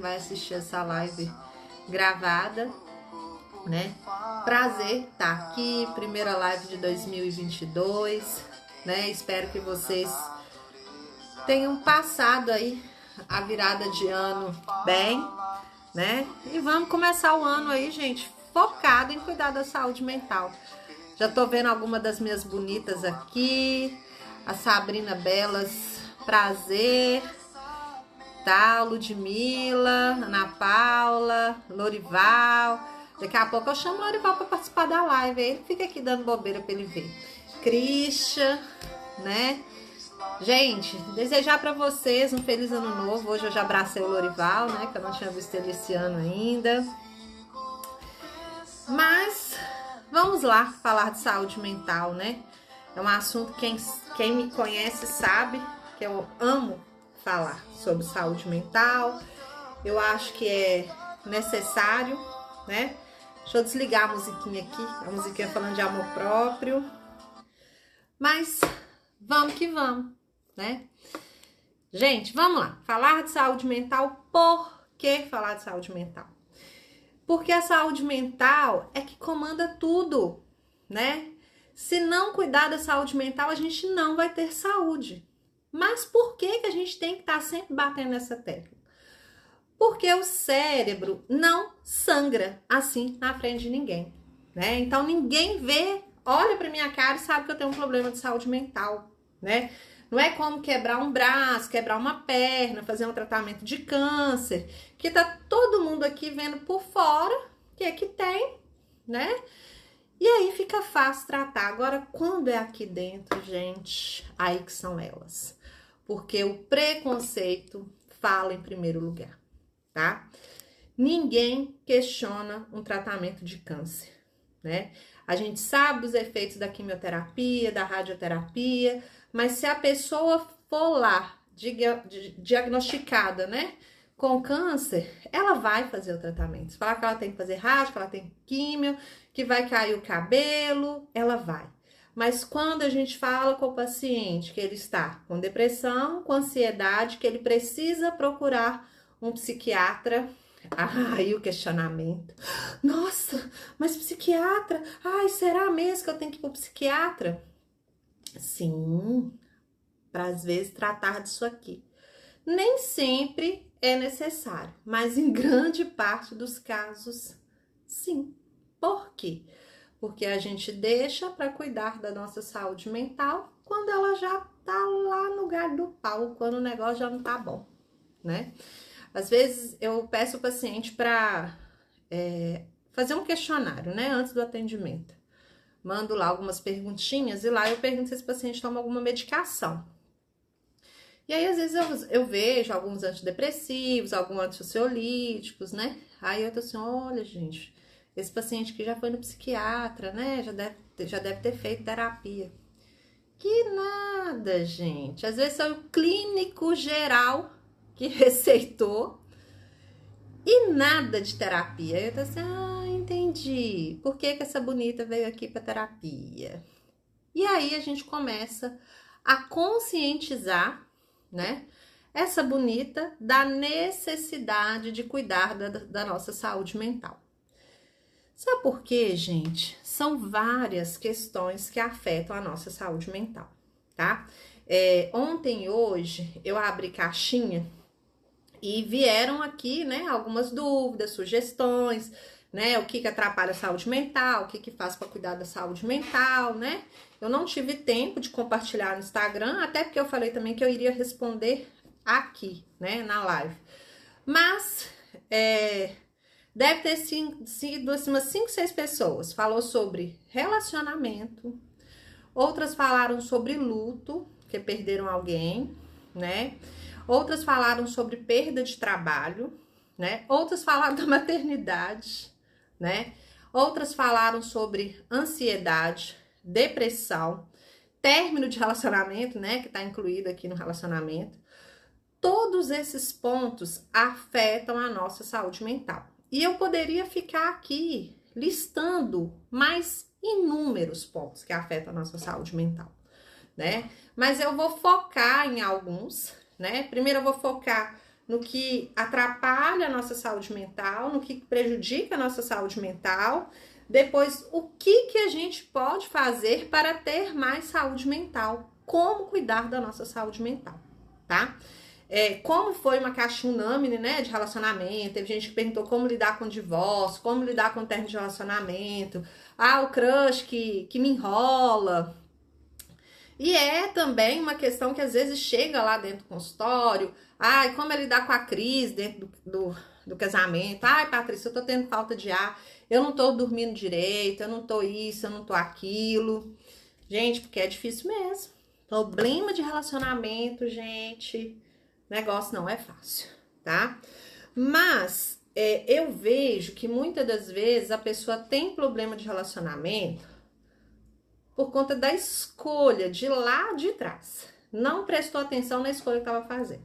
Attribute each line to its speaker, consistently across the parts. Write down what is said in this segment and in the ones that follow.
Speaker 1: Vai assistir essa live gravada, né? Prazer estar aqui, primeira live de 2022, né? Espero que vocês tenham passado aí a virada de ano bem, né? E vamos começar o ano aí, gente, focado em cuidar da saúde mental. Já tô vendo alguma das minhas bonitas aqui, a Sabrina Belas, prazer, tá? Ludmila, Ana Paula, Lorival. Daqui a pouco eu chamo o Lorival para participar da live. Ele fica aqui dando bobeira para ele ver. Christian, né? Gente, desejar para vocês um feliz ano novo. Hoje eu já abracei o Lorival, né? Que eu não tinha visto ele esse ano ainda. Mas vamos lá falar de saúde mental, né? É um assunto que quem me conhece sabe que eu amo falar sobre saúde mental. Eu acho que é necessário, né? Deixa eu desligar a musiquinha aqui, a musiquinha falando de amor próprio. Mas vamos que vamos, né? Gente, vamos lá. Falar de saúde mental. Por que falar de saúde mental? Porque a saúde mental é que comanda tudo, né? Se não cuidar da saúde mental, a gente não vai ter saúde. Mas por que a gente tem que estar sempre batendo nessa tecla? Porque o cérebro não sangra assim na frente de ninguém, né? Então ninguém vê, olha pra minha cara e sabe que eu tenho um problema de saúde mental, né? Não é como quebrar um braço, quebrar uma perna, fazer um tratamento de câncer, que tá todo mundo aqui vendo por fora que é que tem, né? E aí fica fácil tratar. Agora, quando é aqui dentro, gente, aí que são elas. Porque o preconceito fala em primeiro lugar, tá? Ninguém questiona um tratamento de câncer, né? A gente sabe dos efeitos da quimioterapia, da radioterapia, mas se a pessoa for lá diagnosticada, né, com câncer, ela vai fazer o tratamento. Se falar que ela tem que fazer rádio, que ela tem químio, que vai cair o cabelo, ela vai. Mas quando a gente fala com o paciente que ele está com depressão, com ansiedade, que ele precisa procurar um psiquiatra, aí o questionamento. Nossa, mas psiquiatra? Ai, será mesmo que eu tenho que ir para o psiquiatra? Sim, para às vezes tratar disso aqui. Nem sempre é necessário, mas em grande parte dos casos, sim. Por quê? Porque a gente deixa para cuidar da nossa saúde mental quando ela já tá lá no lugar do pau, quando o negócio já não tá bom, né? Às vezes eu peço o paciente para fazer um questionário, né, antes do atendimento. Mando lá algumas perguntinhas e lá eu pergunto se esse paciente toma alguma medicação. E aí, às vezes, eu vejo alguns antidepressivos, alguns antiociolíticos, né? Aí eu tô assim, olha, gente, esse paciente que já foi no psiquiatra, né? Já deve ter feito terapia. Que nada, gente. Às vezes é o clínico geral que receitou e nada de terapia. Aí eu tô assim, entendi. Por que essa bonita veio aqui pra terapia? E aí a gente começa a conscientizar, né, essa bonita da necessidade de cuidar da nossa saúde mental. Sabe por quê, gente? São várias questões que afetam a nossa saúde mental, tá? Ontem e hoje eu abri caixinha e vieram aqui, né, algumas dúvidas, sugestões, né, o que atrapalha a saúde mental, o que faz para cuidar da saúde mental, né? Eu não tive tempo de compartilhar no Instagram, até porque eu falei também que eu iria responder aqui, né, na live. Mas deve ter sido assim, umas 5, 6 pessoas. Falou sobre relacionamento, outras falaram sobre luto, que perderam alguém, né? Outras falaram sobre perda de trabalho, né? Outras falaram da maternidade, né? Outras falaram sobre ansiedade, depressão, término de relacionamento, né? Que tá incluído aqui no relacionamento. Todos esses pontos afetam a nossa saúde mental. E eu poderia ficar aqui listando mais inúmeros pontos que afetam a nossa saúde mental, né? Mas eu vou focar em alguns, né? Primeiro eu vou focar no que atrapalha a nossa saúde mental, no que prejudica a nossa saúde mental. Depois, o que a gente pode fazer para ter mais saúde mental? Como cuidar da nossa saúde mental, tá? Como foi uma caixinha unânime, né, de relacionamento, teve gente que perguntou como lidar com divórcio, como lidar com término de relacionamento, o crush que me enrola. E é também uma questão que às vezes chega lá dentro do consultório, como é lidar com a crise dentro do casamento, Patrícia, eu tô tendo falta de ar, eu não tô dormindo direito, eu não tô isso, eu não tô aquilo. Gente, porque é difícil mesmo. Problema de relacionamento, gente, negócio não é fácil, tá? Mas eu vejo que muitas das vezes a pessoa tem problema de relacionamento por conta da escolha de lá de trás. Não prestou atenção na escolha que estava fazendo.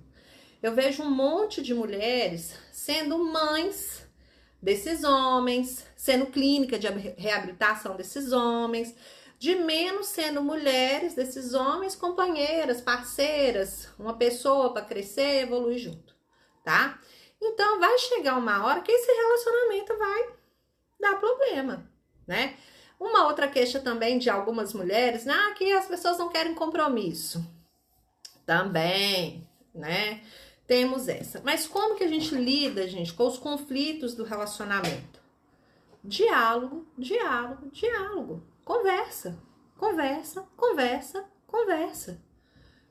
Speaker 1: Eu vejo um monte de mulheres sendo mães desses homens, sendo clínica de reabilitação desses homens, de menos sendo mulheres desses homens, companheiras, parceiras, uma pessoa para crescer e evoluir junto, tá? Então vai chegar uma hora que esse relacionamento vai dar problema, né? Uma outra queixa também de algumas mulheres, que as pessoas não querem compromisso. Também, né? Temos essa. Mas como que a gente lida, gente, com os conflitos do relacionamento? Diálogo, diálogo, diálogo. Conversa, conversa, conversa, conversa,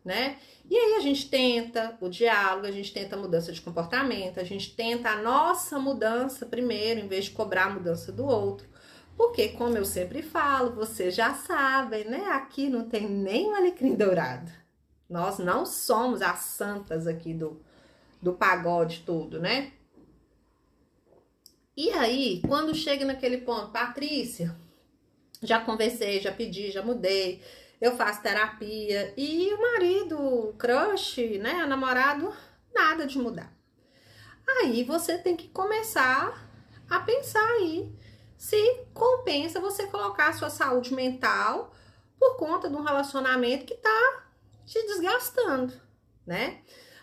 Speaker 1: né? E aí a gente tenta o diálogo, a gente tenta a mudança de comportamento, a gente tenta a nossa mudança primeiro, em vez de cobrar a mudança do outro. Porque, como eu sempre falo, vocês já sabem, né? Aqui não tem nem um alecrim dourado. Nós não somos as santas aqui do pagode todo, né? E aí, quando chega naquele ponto, Patrícia, já conversei, já pedi, já mudei, eu faço terapia, e o marido, o crush, né, o namorado, nada de mudar. Aí você tem que começar a pensar aí se compensa você colocar a sua saúde mental por conta de um relacionamento que tá te desgastando, né?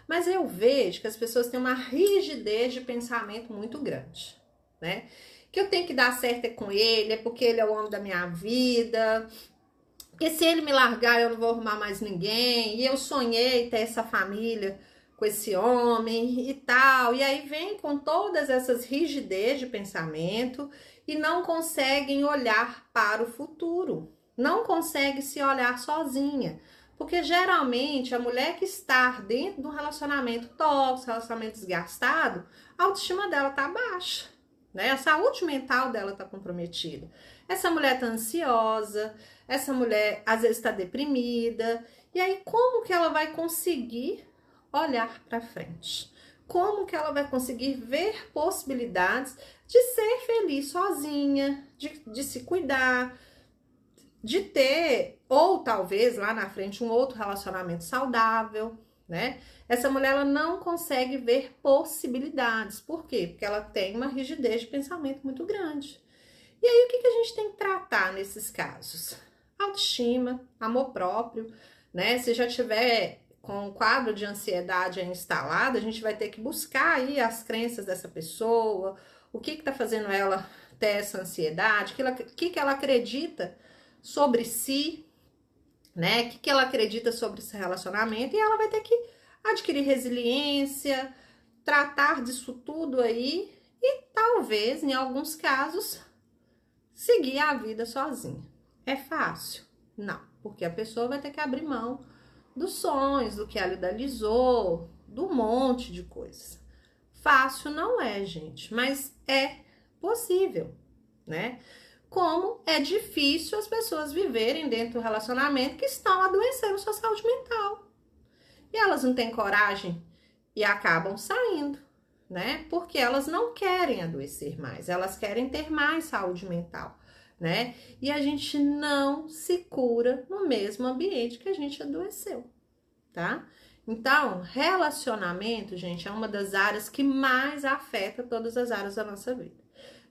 Speaker 1: Mas eu vejo que as pessoas têm uma rigidez de pensamento muito grande, né? Que eu tenho que dar certo é com ele, é porque ele é o homem da minha vida, porque se ele me largar eu não vou arrumar mais ninguém, e eu sonhei ter essa família com esse homem e tal, e aí vem com todas essas rigidez de pensamento e não conseguem olhar para o futuro, não consegue se olhar sozinha. Porque geralmente a mulher que está dentro de um relacionamento tóxico, relacionamento desgastado, a autoestima dela tá baixa, né? A saúde mental dela tá comprometida. Essa mulher tá ansiosa, essa mulher às vezes está deprimida. E aí como que ela vai conseguir olhar para frente? Como que ela vai conseguir ver possibilidades de ser feliz sozinha, de se cuidar, de ter, ou talvez lá na frente, um outro relacionamento saudável, né? Essa mulher, ela não consegue ver possibilidades. Por quê? Porque ela tem uma rigidez de pensamento muito grande. E aí, o que a gente tem que tratar nesses casos? Autoestima, amor próprio, né? Se já tiver com um quadro de ansiedade instalado, a gente vai ter que buscar aí as crenças dessa pessoa, o que tá fazendo ela ter essa ansiedade, o que ela acredita sobre si, né? O que ela acredita sobre esse relacionamento, e ela vai ter que adquirir resiliência, tratar disso tudo aí e talvez, em alguns casos, seguir a vida sozinha. É fácil? Não, porque a pessoa vai ter que abrir mão dos sonhos, do que ela idealizou, do monte de coisas. Fácil não é, gente, mas é possível, né? Como é difícil as pessoas viverem dentro do relacionamento que estão adoecendo sua saúde mental. E elas não têm coragem e acabam saindo, né? Porque elas não querem adoecer mais, elas querem ter mais saúde mental, né? E a gente não se cura no mesmo ambiente que a gente adoeceu, tá? Então, relacionamento, gente, é uma das áreas que mais afeta todas as áreas da nossa vida.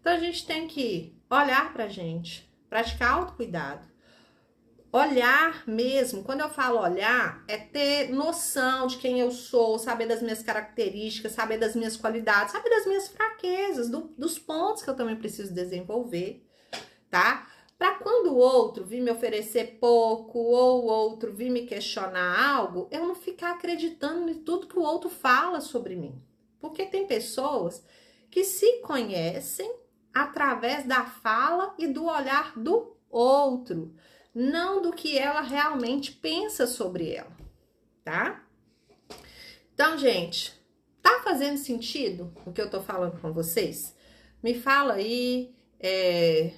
Speaker 1: Então, a gente tem que olhar pra gente, praticar autocuidado, olhar mesmo. Quando eu falo olhar, é ter noção de quem eu sou, saber das minhas características, saber das minhas qualidades, saber das minhas fraquezas, dos pontos que eu também preciso desenvolver, tá? Para quando o outro vir me oferecer pouco ou o outro vir me questionar algo, eu não ficar acreditando em tudo que o outro fala sobre mim. Porque tem pessoas que se conhecem através da fala e do olhar do outro, não do que ela realmente pensa sobre ela, tá? Então, gente, tá fazendo sentido o que eu tô falando com vocês? Me fala aí.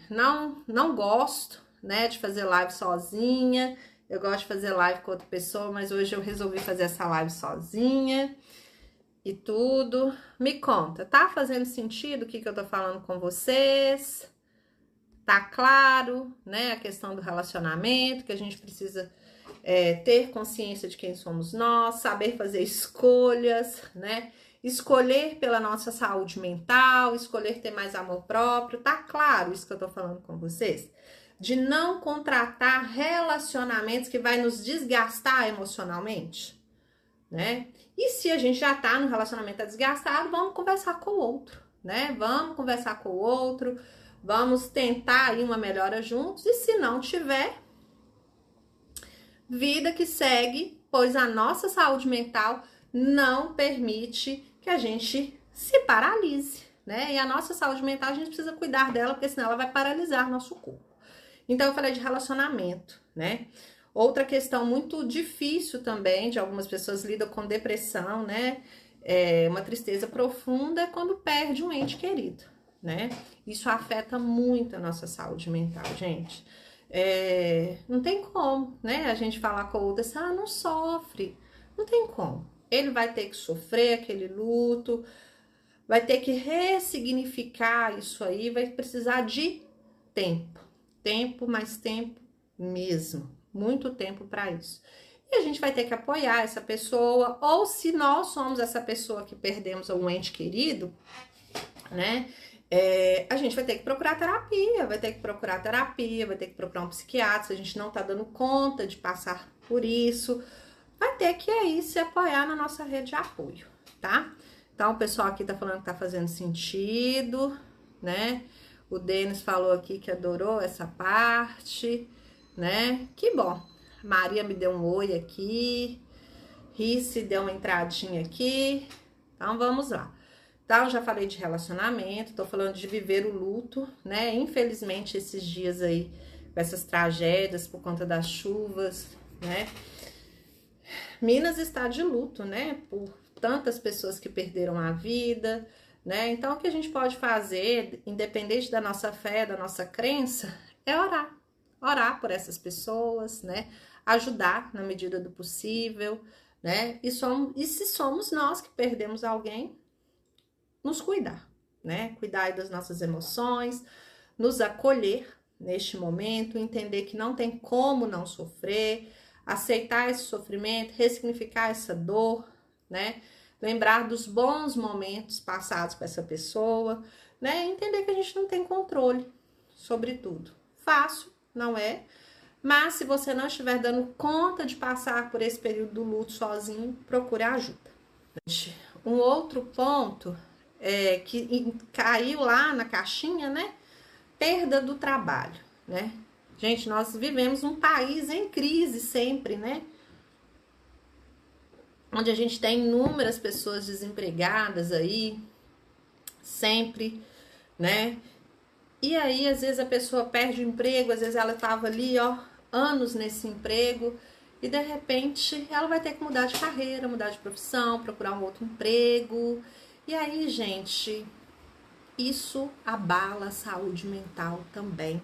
Speaker 1: Não gosto, né, de fazer live sozinha. Eu gosto de fazer live com outra pessoa, mas hoje eu resolvi fazer essa live sozinha e tudo. Me conta, tá fazendo sentido o que eu tô falando com vocês? Tá claro, né, a questão do relacionamento, que a gente precisa ter consciência de quem somos nós, saber fazer escolhas, né? Escolher pela nossa saúde mental, escolher ter mais amor próprio, tá claro isso que eu tô falando com vocês? De não contratar relacionamentos que vai nos desgastar emocionalmente, né? E se a gente já tá no relacionamento desgastado, vamos conversar com o outro, né? Vamos conversar com o outro, vamos tentar aí uma melhora juntos, e se não tiver, vida que segue, pois a nossa saúde mental não permite que a gente se paralise, né? E a nossa saúde mental a gente precisa cuidar dela, porque senão ela vai paralisar nosso corpo. Então eu falei de relacionamento, né? Outra questão muito difícil também, de algumas pessoas lidam com depressão, né? Uma tristeza profunda é quando perde um ente querido, né? Isso afeta muito a nossa saúde mental, gente. Não tem como, né? A gente falar com o outro assim, não sofre. Não tem como. Ele vai ter que sofrer aquele luto, vai ter que ressignificar isso aí, vai precisar de tempo. Tempo, mais tempo mesmo. Muito tempo para isso. E a gente vai ter que apoiar essa pessoa, ou se nós somos essa pessoa que perdemos um ente querido, né? A gente vai ter que procurar terapia, vai ter que procurar um psiquiatra, se a gente não tá dando conta de passar por isso, vai ter que aí se apoiar na nossa rede de apoio, tá? Então, o pessoal aqui tá falando que tá fazendo sentido, né? O Denis falou aqui que adorou essa parte, né? Que bom. Maria me deu um oi aqui, Rice deu uma entradinha aqui, então vamos lá. Então, já falei de relacionamento, tô falando de viver o luto, né? Infelizmente, esses dias aí, com essas tragédias por conta das chuvas, né? Minas está de luto, né? Por tantas pessoas que perderam a vida, né? Então, o que a gente pode fazer, independente da nossa fé, da nossa crença, é orar. Orar por essas pessoas, né? Ajudar na medida do possível, né? E se somos nós que perdemos alguém, nos cuidar, né? Cuidar das nossas emoções, nos acolher neste momento, entender que não tem como não sofrer, aceitar esse sofrimento, ressignificar essa dor, né? Lembrar dos bons momentos passados com essa pessoa, né? Entender que a gente não tem controle sobre tudo. Fácil, não é? Mas se você não estiver dando conta de passar por esse período do luto sozinho, procure ajuda. Um outro ponto que caiu lá na caixinha, né? Perda do trabalho, né? Gente, nós vivemos um país em crise sempre, né? Onde a gente tem inúmeras pessoas desempregadas aí, sempre, né? E aí, às vezes, a pessoa perde o emprego, às vezes ela estava ali, ó, anos nesse emprego, e de repente ela vai ter que mudar de carreira, mudar de profissão, procurar um outro emprego. E aí, gente, isso abala a saúde mental também,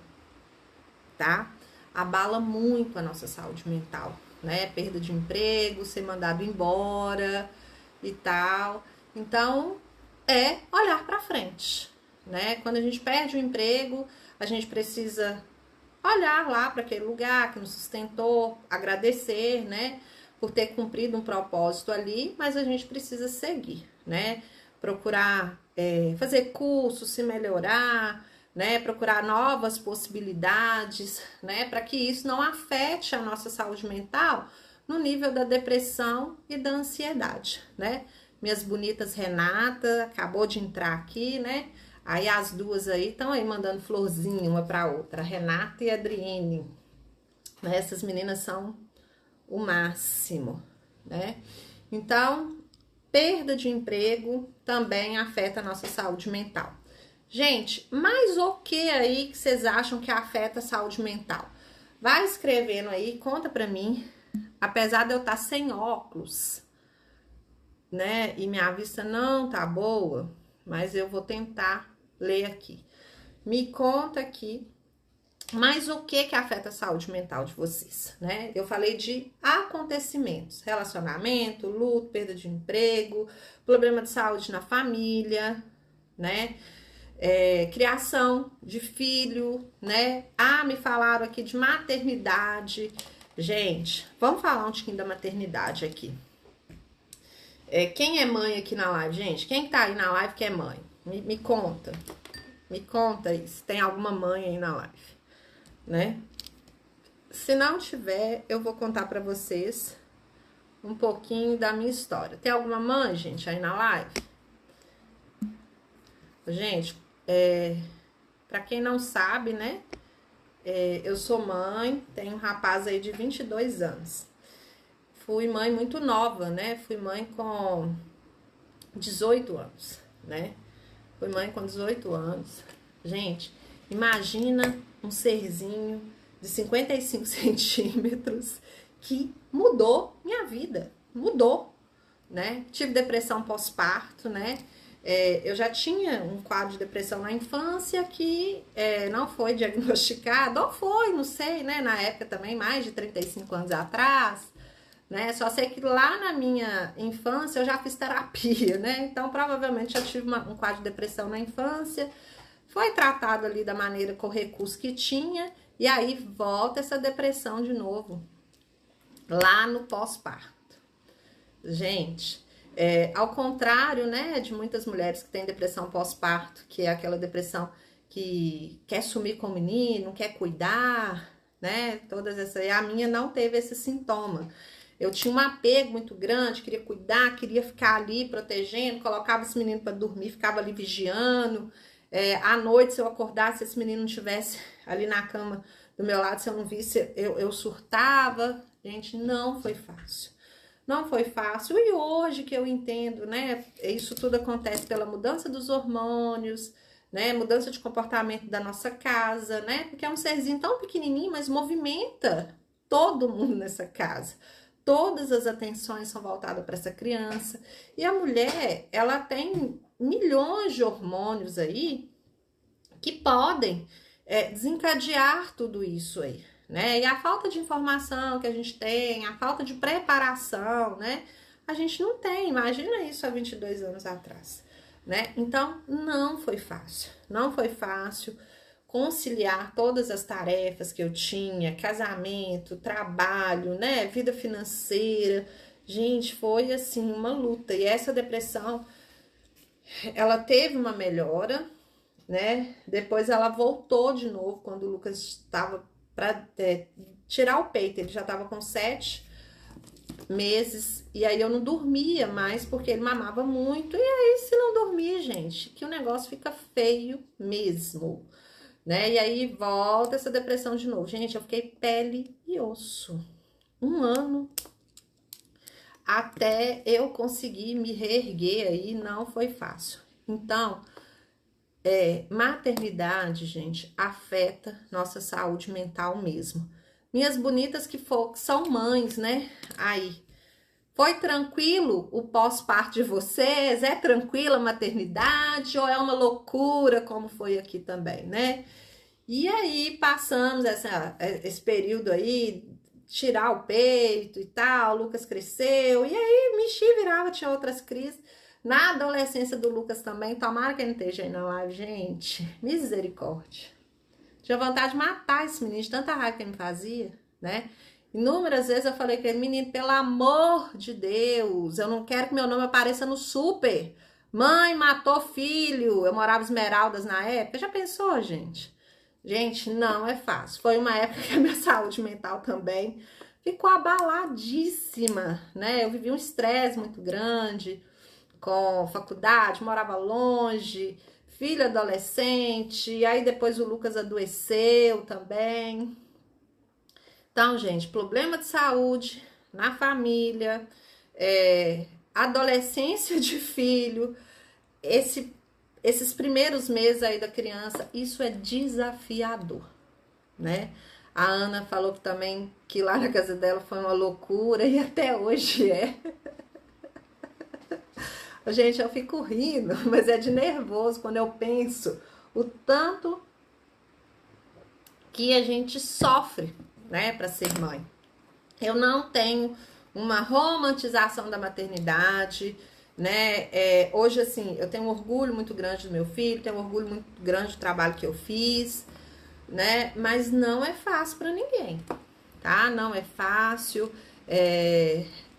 Speaker 1: tá? Abala muito a nossa saúde mental, né? Perda de emprego, ser mandado embora e tal. Então, olhar para frente, né? Quando a gente perde o emprego, a gente precisa olhar lá para aquele lugar que nos sustentou, agradecer, né? Por ter cumprido um propósito ali, mas a gente precisa seguir, né? Procurar fazer curso, se melhorar, né? Procurar novas possibilidades, né? Para que isso não afete a nossa saúde mental no nível da depressão e da ansiedade, né? Minhas bonitas Renata acabou de entrar aqui, né? Aí as duas aí estão aí mandando florzinha uma para outra, a Renata e a Adriene. Né? Essas meninas são o máximo, né? Então, perda de emprego também afeta a nossa saúde mental. Gente, mas o que aí que vocês acham que afeta a saúde mental? Vai escrevendo aí, conta pra mim. Apesar de eu estar sem óculos, né? E minha vista não tá boa, mas eu vou tentar ler aqui. Me conta aqui, mas o que afeta a saúde mental de vocês, né? Eu falei de acontecimentos, relacionamento, luto, perda de emprego, problema de saúde na família, né? Criação de filho, né? Me falaram aqui de maternidade. Gente, vamos falar um tiquinho da maternidade aqui. Quem é mãe aqui na live, gente? Quem tá aí na live que é mãe? Me conta. Me conta aí, se tem alguma mãe aí na live, né? Se não tiver, eu vou contar pra vocês um pouquinho da minha história. Tem alguma mãe, gente, aí na live? Gente, pra quem não sabe, né? Eu sou mãe, tenho um rapaz aí de 22 anos. Fui mãe muito nova, né? Fui mãe com 18 anos, né? Fui mãe com 18 anos. Gente, imagina um serzinho de 55 centímetros que mudou minha vida. Mudou, né? Tive depressão pós-parto, né? Eu já tinha um quadro de depressão na infância que não foi diagnosticado, ou foi, não sei, né? Na época também, mais de 35 anos atrás, né? Só sei que lá na minha infância eu já fiz terapia, né? Então, provavelmente já tive um quadro de depressão na infância, foi tratado ali da maneira com o recurso que tinha, e aí volta essa depressão de novo, lá no pós-parto. Gente, ao contrário, né, de muitas mulheres que têm depressão pós-parto, que é aquela depressão que quer sumir com o menino, quer cuidar, né, todas essas aí, a minha não teve esse sintoma. Eu tinha um apego muito grande, queria cuidar, queria ficar ali protegendo, colocava esse menino para dormir, ficava ali vigiando. À noite, se eu acordasse, se esse menino não estivesse ali na cama do meu lado, se eu não visse, eu surtava. Gente, não foi fácil. Não foi fácil. E hoje que eu entendo, né? Isso tudo acontece pela mudança dos hormônios, né? Mudança de comportamento da nossa casa, né? Porque é um serzinho tão pequenininho, mas movimenta todo mundo nessa casa. Todas as atenções são voltadas para essa criança. E a mulher, ela tem milhões de hormônios aí que podem desencadear tudo isso aí, né? E a falta de informação que a gente tem, a falta de preparação, né? A gente não tem, imagina isso há 22 anos atrás, né? Então, não foi fácil, não foi fácil conciliar todas as tarefas que eu tinha, casamento, trabalho, né, vida financeira. Gente, foi assim uma luta. E essa depressão, ela teve uma melhora, né? Depois ela voltou de novo quando o Lucas estava para tirar o peito. Ele já estava com 7 meses e aí eu não dormia mais porque ele mamava muito. E aí, se não dormir, gente, que o negócio fica feio mesmo, né? E aí volta essa depressão de novo. Gente, eu fiquei pele e osso 1 ano até eu conseguir me reerguer aí, não foi fácil. Então, maternidade, gente, afeta nossa saúde mental mesmo. Minhas bonitas que são mães, né? Aí, foi tranquilo o pós-parto de vocês? É tranquila a maternidade ou é uma loucura como foi aqui também, né? E aí passamos esse período aí, tirar o peito e tal, o Lucas cresceu, e aí mexi, virava, tinha outras crises. Na adolescência do Lucas também, tomara que ele não esteja aí na live, gente, misericórdia. Tinha vontade de matar esse menino, de tanta raiva que ele me fazia, né? Inúmeras vezes eu falei com ele, menino, pelo amor de Deus, eu não quero que meu nome apareça no super, Mãe matou filho. Eu morava em Esmeraldas na época. Já pensou, gente? Gente, não é fácil. Foi uma época que a minha saúde mental também ficou abaladíssima, né? Eu vivi um estresse muito grande com faculdade, morava longe, filho adolescente, e aí depois o Lucas adoeceu também. Então, gente, problema de saúde na família, adolescência de filho, esses primeiros meses aí da criança, isso é desafiador, né? A Ana falou que também que lá na casa dela foi uma loucura e até hoje é. Gente, eu fico rindo, mas é de nervoso quando eu penso o tanto que a gente sofre, né, para ser mãe. Eu não tenho uma romantização da maternidade, né? Hoje, assim, eu tenho um orgulho muito grande do meu filho, tenho um orgulho muito grande do trabalho que eu fiz, né? Mas não é fácil para ninguém, tá? Não é fácil.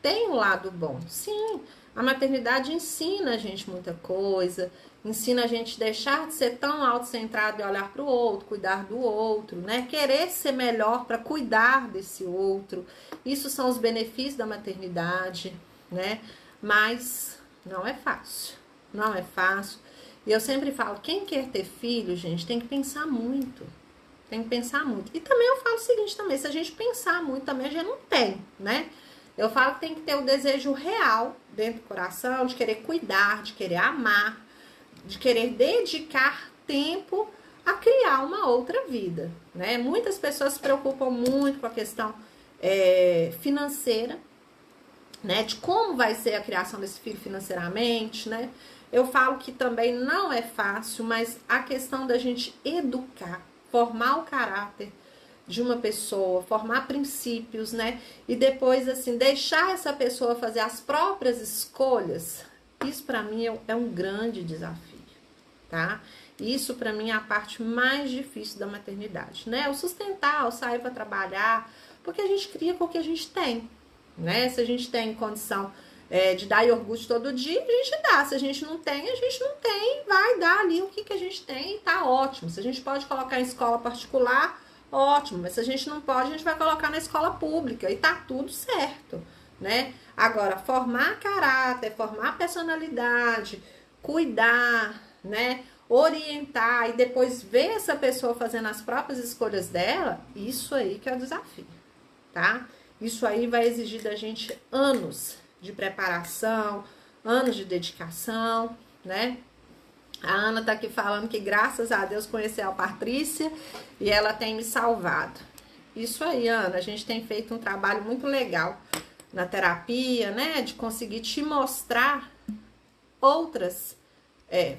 Speaker 1: Tem um lado bom, sim. A maternidade ensina a gente muita coisa, ensina a gente deixar de ser tão autocentrado e olhar para o outro, cuidar do outro, né? Querer ser melhor para cuidar desse outro. Isso são os benefícios da maternidade, né? Mas não é fácil, não é fácil. E eu sempre falo, quem quer ter filho, gente, tem que pensar muito. Tem que pensar muito. E também eu falo o seguinte também, se a gente pensar muito também, a gente não tem, né? Eu falo que tem que ter o desejo real dentro do coração, de querer cuidar, de querer amar, de querer dedicar tempo a criar uma outra vida, né? Muitas pessoas se preocupam muito com a questão financeira, né? De como vai ser a criação desse filho financeiramente, né? Eu falo que também não é fácil, mas a questão da gente educar, formar o caráter de uma pessoa, formar princípios, né? E depois, assim, deixar essa pessoa fazer as próprias escolhas, isso para mim é um grande desafio, tá? Isso para mim é a parte mais difícil da maternidade, né? O sustentar, o sair para trabalhar, porque a gente cria com o que a gente tem, né? Se a gente tem condição de dar iogurte todo dia, a gente dá. Se a gente não tem, a gente não tem, vai dar ali o que a gente tem e tá ótimo. Se a gente pode colocar em escola particular, ótimo, mas se a gente não pode, a gente vai colocar na escola pública e tá tudo certo, né? Agora, formar caráter, formar personalidade, cuidar, né? Orientar e depois ver essa pessoa fazendo as próprias escolhas dela, isso aí que é o desafio, tá? Isso aí vai exigir da gente anos de preparação, anos de dedicação, né? A Ana tá aqui falando que graças a Deus conheceu a Patrícia e ela tem me salvado. Isso aí, Ana, a gente tem feito um trabalho muito legal na terapia, né? De conseguir te mostrar outras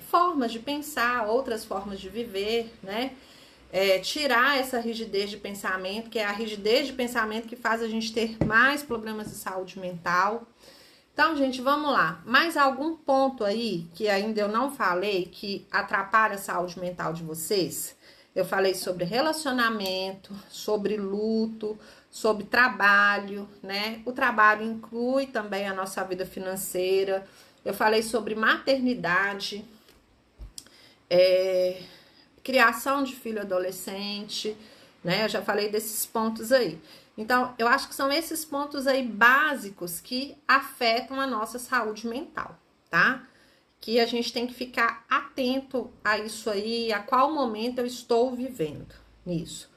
Speaker 1: formas de pensar, outras formas de viver, né? Tirar essa rigidez de pensamento, que é a rigidez de pensamento que faz a gente ter mais problemas de saúde mental. Então, gente, vamos lá. Mais algum ponto aí que ainda eu não falei que atrapalha a saúde mental de vocês? Eu falei sobre relacionamento, sobre luto, sobre trabalho, né? O trabalho inclui também a nossa vida financeira. Eu falei sobre maternidade, criação de filho adolescente, né? Eu já falei desses pontos aí. Então, eu acho que são esses pontos aí básicos que afetam a nossa saúde mental, tá? Que a gente tem que ficar atento a isso aí, a qual momento eu estou vivendo nisso.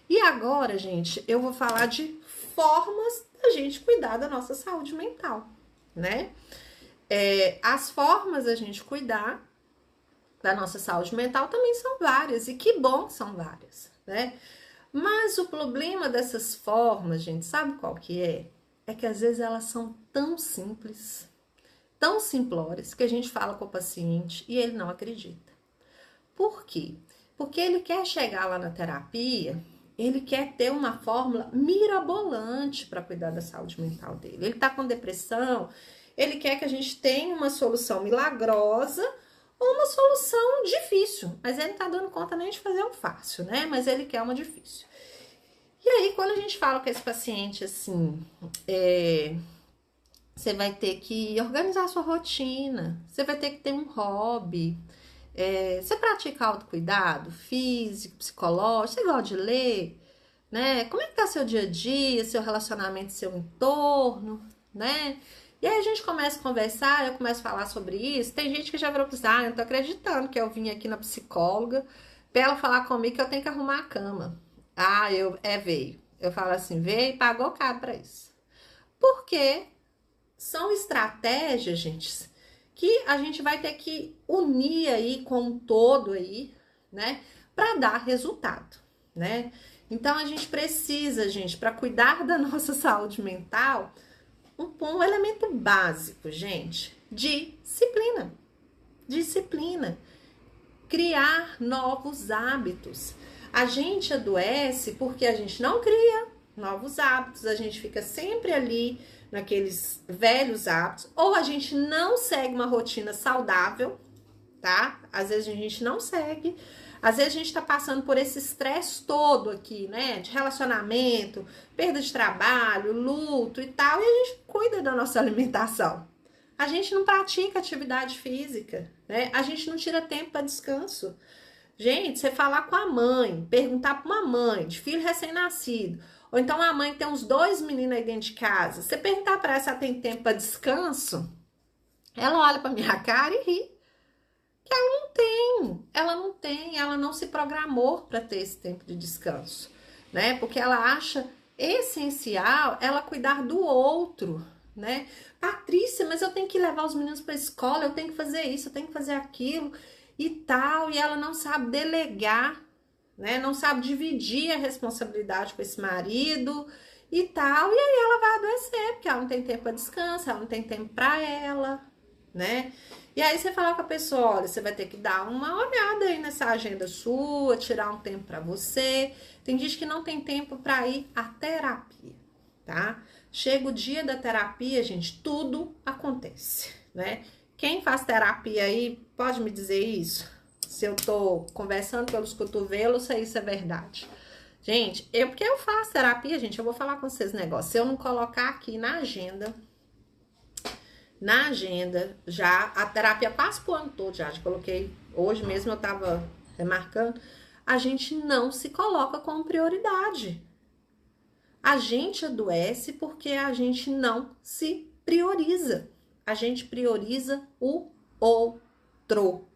Speaker 1: E agora, gente, eu vou falar de formas da gente cuidar da nossa saúde mental, né? As formas da gente cuidar da nossa saúde mental também são várias, e que bom que são várias, né? Mas o problema dessas formas, gente, sabe qual que é? É que às vezes elas são tão simples, tão simplórias, que a gente fala com o paciente e ele não acredita. Por quê? Porque ele quer chegar lá na terapia, ele quer ter uma fórmula mirabolante para cuidar da saúde mental dele. Ele tá com depressão, ele quer que a gente tenha uma solução milagrosa ou uma solução difícil, mas ele não tá dando conta nem de fazer um fácil, né? Mas ele quer uma difícil. E aí, quando a gente fala com esse paciente assim, Você vai ter que organizar a sua rotina, você vai ter que ter um hobby. Você pratica autocuidado físico, psicológico, você gosta de ler, né? Como é que tá seu dia a dia, seu relacionamento, seu entorno, né? E aí a gente começa a conversar, eu começo a falar sobre isso. Tem gente que já virou pra você, eu não tô acreditando que eu vim aqui na psicóloga pra ela falar comigo que eu tenho que arrumar a cama. Veio. Eu falo assim, veio e pagou caro pra isso. Porque são estratégias, gente, que a gente vai ter que unir aí com um todo aí, né, para dar resultado, né? Então a gente precisa, gente, para cuidar da nossa saúde mental, um elemento básico, gente, disciplina. Disciplina. Criar novos hábitos. A gente adoece porque a gente não cria novos hábitos, a gente fica sempre ali naqueles velhos hábitos, ou a gente não segue uma rotina saudável, tá? Às vezes a gente não segue, às vezes a gente tá passando por esse estresse todo aqui, né? De relacionamento, perda de trabalho, luto e tal, e a gente cuida da nossa alimentação. A gente não pratica atividade física, né? A gente não tira tempo para descanso. Gente, você falar com a mãe, perguntar para uma mãe de filho recém-nascido, ou então a mãe tem uns 2 meninos aí dentro de casa, você perguntar para ela se ela tem tempo para descanso, ela olha para minha cara e ri. Que ela não se programou para ter esse tempo de descanso, né? Porque ela acha essencial ela cuidar do outro, né? Patrícia, mas eu tenho que levar os meninos para a escola, eu tenho que fazer isso, eu tenho que fazer aquilo e tal, e ela não sabe delegar, né? Não sabe dividir a responsabilidade com esse marido e tal, e aí ela vai adoecer, porque ela não tem tempo para descanso, ela não tem tempo para ela, né? E aí você fala com a pessoa, olha, você vai ter que dar uma olhada aí nessa agenda sua, tirar um tempo para você. Tem gente que não tem tempo para ir à terapia, tá? Chega o dia da terapia, gente, tudo acontece, né? Quem faz terapia aí, pode me dizer isso? Se eu tô conversando pelos cotovelos, se isso é verdade. Gente, porque eu faço terapia, gente, eu vou falar com vocês um negócio. Se eu não colocar aqui na agenda, já a terapia quase pro ano todo, já coloquei, hoje mesmo eu tava remarcando, a gente não se coloca como prioridade. A gente adoece porque a gente não se prioriza. A gente prioriza o outro.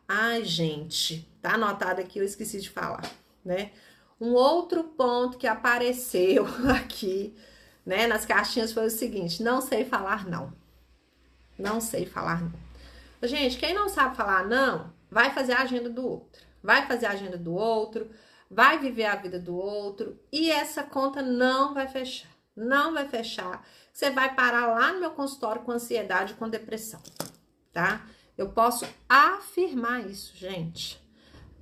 Speaker 1: Ai, gente, tá anotado aqui, eu esqueci de falar, né? Um outro ponto que apareceu aqui, né, nas caixinhas foi o seguinte: não sei falar não. Não sei falar não. Gente, quem não sabe falar não, vai fazer a agenda do outro. Vai fazer a agenda do outro, vai viver a vida do outro e essa conta não vai fechar. Não vai fechar. Você vai parar lá no meu consultório com ansiedade, com depressão, tá? Eu posso afirmar isso, gente.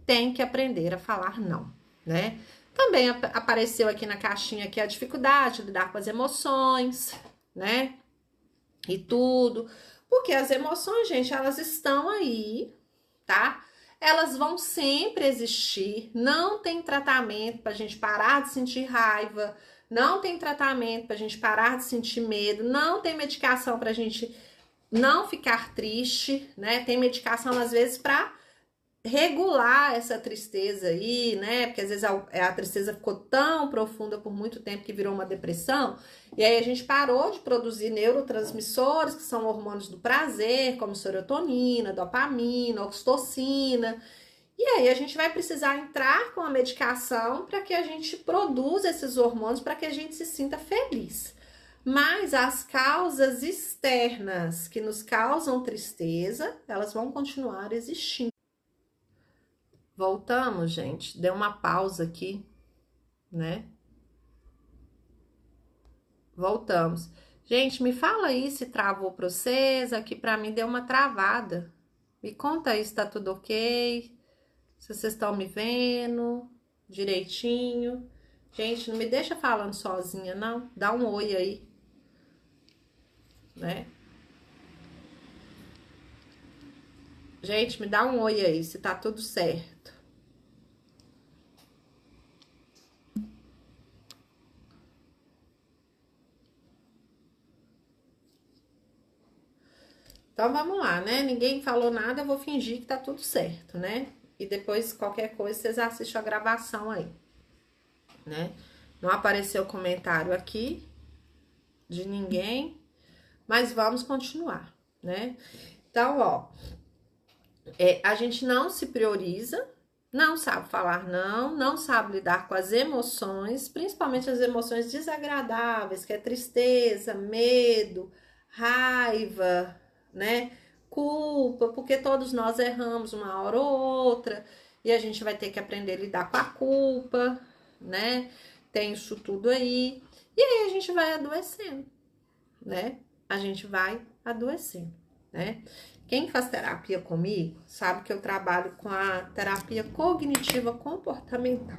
Speaker 1: Tem que aprender a falar não, né? Também apareceu aqui na caixinha aqui a dificuldade de lidar com as emoções, né? E tudo. Porque as emoções, gente, elas estão aí, tá? Elas vão sempre existir. Não tem tratamento pra gente parar de sentir raiva. Não tem tratamento pra gente parar de sentir medo. Não tem medicação pra gente não ficar triste, né? Tem medicação, às vezes, pra regular essa tristeza aí, né? Porque às vezes a tristeza ficou tão profunda por muito tempo que virou uma depressão, e aí a gente parou de produzir neurotransmissores, que são hormônios do prazer, como serotonina, dopamina, oxitocina. E aí a gente vai precisar entrar com a medicação para que a gente produza esses hormônios para que a gente se sinta feliz. Mas as causas externas que nos causam tristeza, elas vão continuar existindo. Voltamos, gente. Deu uma pausa aqui, né? Voltamos. Gente, me fala aí se travou pra vocês. Aqui pra mim deu uma travada. Me conta aí se tá tudo ok. Se vocês estão me vendo direitinho. Gente, não me deixa falando sozinha, não. Dá um oi aí, né? Gente, me dá um oi aí se tá tudo certo. Então vamos lá, né? Ninguém falou nada, eu vou fingir que tá tudo certo, né? E depois, qualquer coisa, vocês assistem a gravação aí, né? Não apareceu comentário aqui de ninguém, mas vamos continuar, né? Então, ó, a gente não se prioriza, não sabe falar não, não sabe lidar com as emoções, principalmente as emoções desagradáveis, que é tristeza, medo, raiva, né? Culpa, porque todos nós erramos uma hora ou outra, e a gente vai ter que aprender a lidar com a culpa, né? Tem isso tudo aí. E aí a gente vai adoecendo, né? A gente vai adoecendo, né? Quem faz terapia comigo sabe que eu trabalho com a terapia cognitiva comportamental.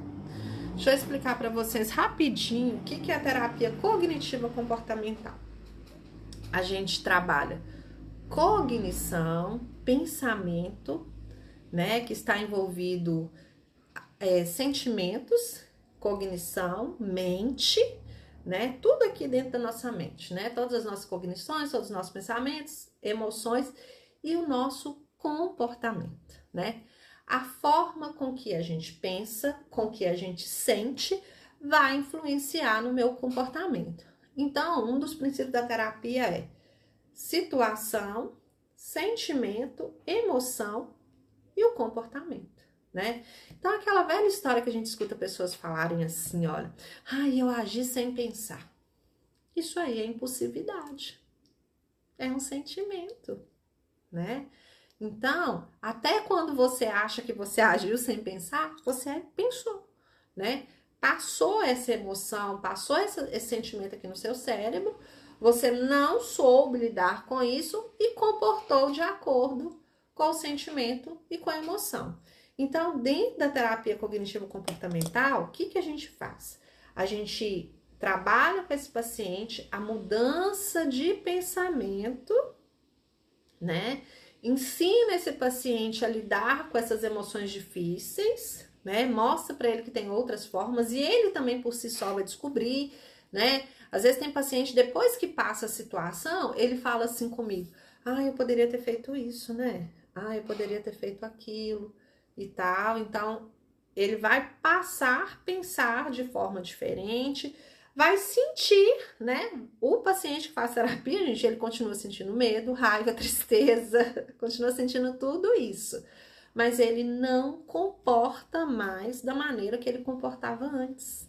Speaker 1: Deixa eu explicar para vocês rapidinho o que é a terapia cognitiva comportamental. A gente trabalha cognição, pensamento, né? Que está envolvido sentimentos, cognição, mente, né? Tudo aqui dentro da nossa mente, né? Todas as nossas cognições, todos os nossos pensamentos, emoções e o nosso comportamento, né? A forma com que a gente pensa, com que a gente sente, vai influenciar no meu comportamento. Então, um dos princípios da terapia é situação, sentimento, emoção e o comportamento, né? Então, aquela velha história que a gente escuta pessoas falarem assim, olha, eu agi sem pensar. Isso aí é impulsividade. É um sentimento, né? Então, até quando você acha que você agiu sem pensar, você pensou, né? Passou essa emoção, passou esse sentimento aqui no seu cérebro, você não soube lidar com isso e comportou de acordo com o sentimento e com a emoção. Então, dentro da terapia cognitivo-comportamental, o que a gente faz? A gente trabalha com esse paciente a mudança de pensamento, né? Ensina esse paciente a lidar com essas emoções difíceis, né? Mostra para ele que tem outras formas e ele também por si só vai descobrir, né? Às vezes tem paciente, depois que passa a situação, ele fala assim comigo, eu poderia ter feito isso, né? Eu poderia ter feito aquilo e tal. Então, ele vai passar a pensar de forma diferente, vai sentir, né? O paciente que faz terapia, gente, ele continua sentindo medo, raiva, tristeza, continua sentindo tudo isso. Mas ele não comporta mais da maneira que ele comportava antes,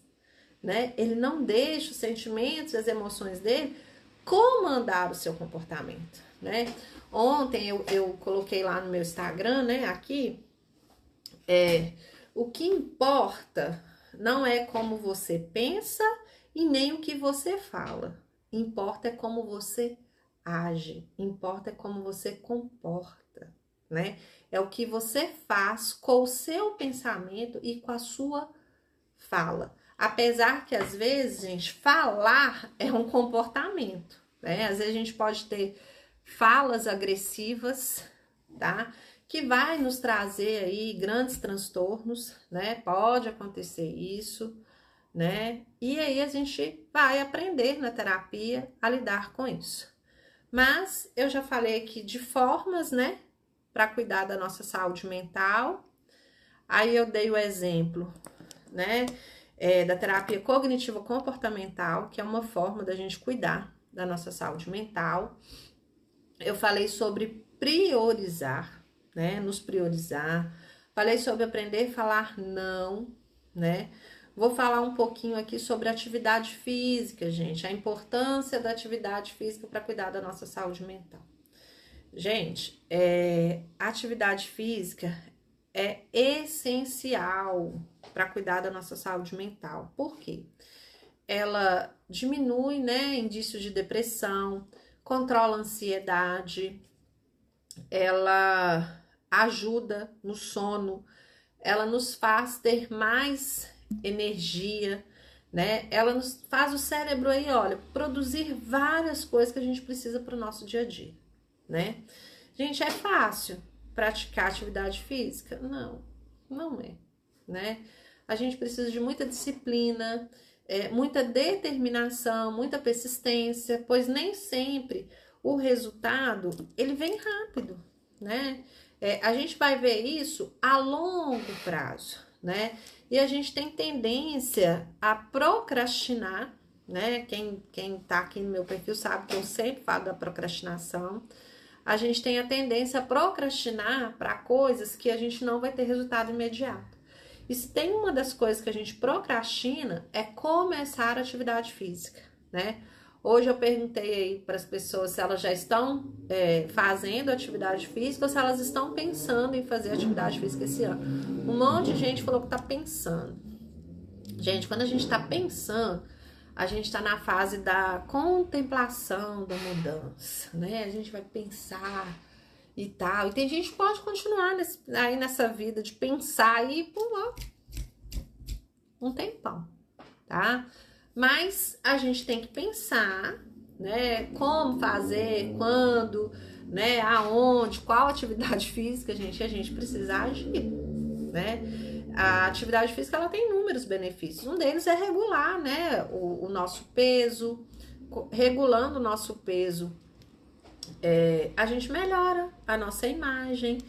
Speaker 1: né? Ele não deixa os sentimentos e as emoções dele comandar o seu comportamento, né? Ontem eu coloquei lá no meu Instagram, né? Aqui, o que importa não é como você pensa e nem o que você fala. Importa é como você age, importa é como você comporta, né? É o que você faz com o seu pensamento e com a sua fala. Apesar que às vezes, gente, falar é um comportamento, né? Às vezes a gente pode ter falas agressivas, tá? Que vai nos trazer aí grandes transtornos, né? Pode acontecer isso, né? E aí a gente vai aprender na terapia a lidar com isso. Mas eu já falei aqui de formas, né? Para cuidar da nossa saúde mental. Aí eu dei o exemplo, né? Da terapia cognitivo-comportamental, que é uma forma da gente cuidar da nossa saúde mental. Eu falei sobre priorizar, né? Nos priorizar. Falei sobre aprender a falar não, né? Vou falar um pouquinho aqui sobre atividade física, gente. A importância da atividade física para cuidar da nossa saúde mental. Gente, a atividade física é essencial para cuidar da nossa saúde mental. Por quê? Ela diminui, né, indícios de depressão, controla a ansiedade, ela ajuda no sono, ela nos faz ter mais energia, né? Ela nos faz o cérebro aí, olha, produzir várias coisas que a gente precisa para o nosso dia a dia, né? Gente, é fácil praticar atividade física? Não, não é, né? A gente precisa de muita disciplina, muita determinação, muita persistência, pois nem sempre o resultado, ele vem rápido, né? A gente vai ver isso a longo prazo, né? E a gente tem tendência a procrastinar, né? Quem tá aqui no meu perfil sabe que eu sempre falo da procrastinação. A gente tem a tendência a procrastinar para coisas que a gente não vai ter resultado imediato. E se tem uma das coisas que a gente procrastina é começar a atividade física, né? Hoje eu perguntei aí para as pessoas se elas já estão fazendo atividade física ou se elas estão pensando em fazer atividade física esse ano. Um monte de gente falou que está pensando. Gente, quando a gente está pensando, a gente está na fase da contemplação da mudança, né? A gente vai pensar e tal. E tem gente que pode continuar aí nessa vida de pensar aí por um tempão, tá? Mas a gente tem que pensar, né? Como fazer, quando, né? Aonde, qual atividade física, gente, a gente precisa agir, né? A atividade física, ela tem inúmeros benefícios. Um deles é regular, né? O nosso peso. Regulando o nosso peso, a gente melhora a nossa imagem,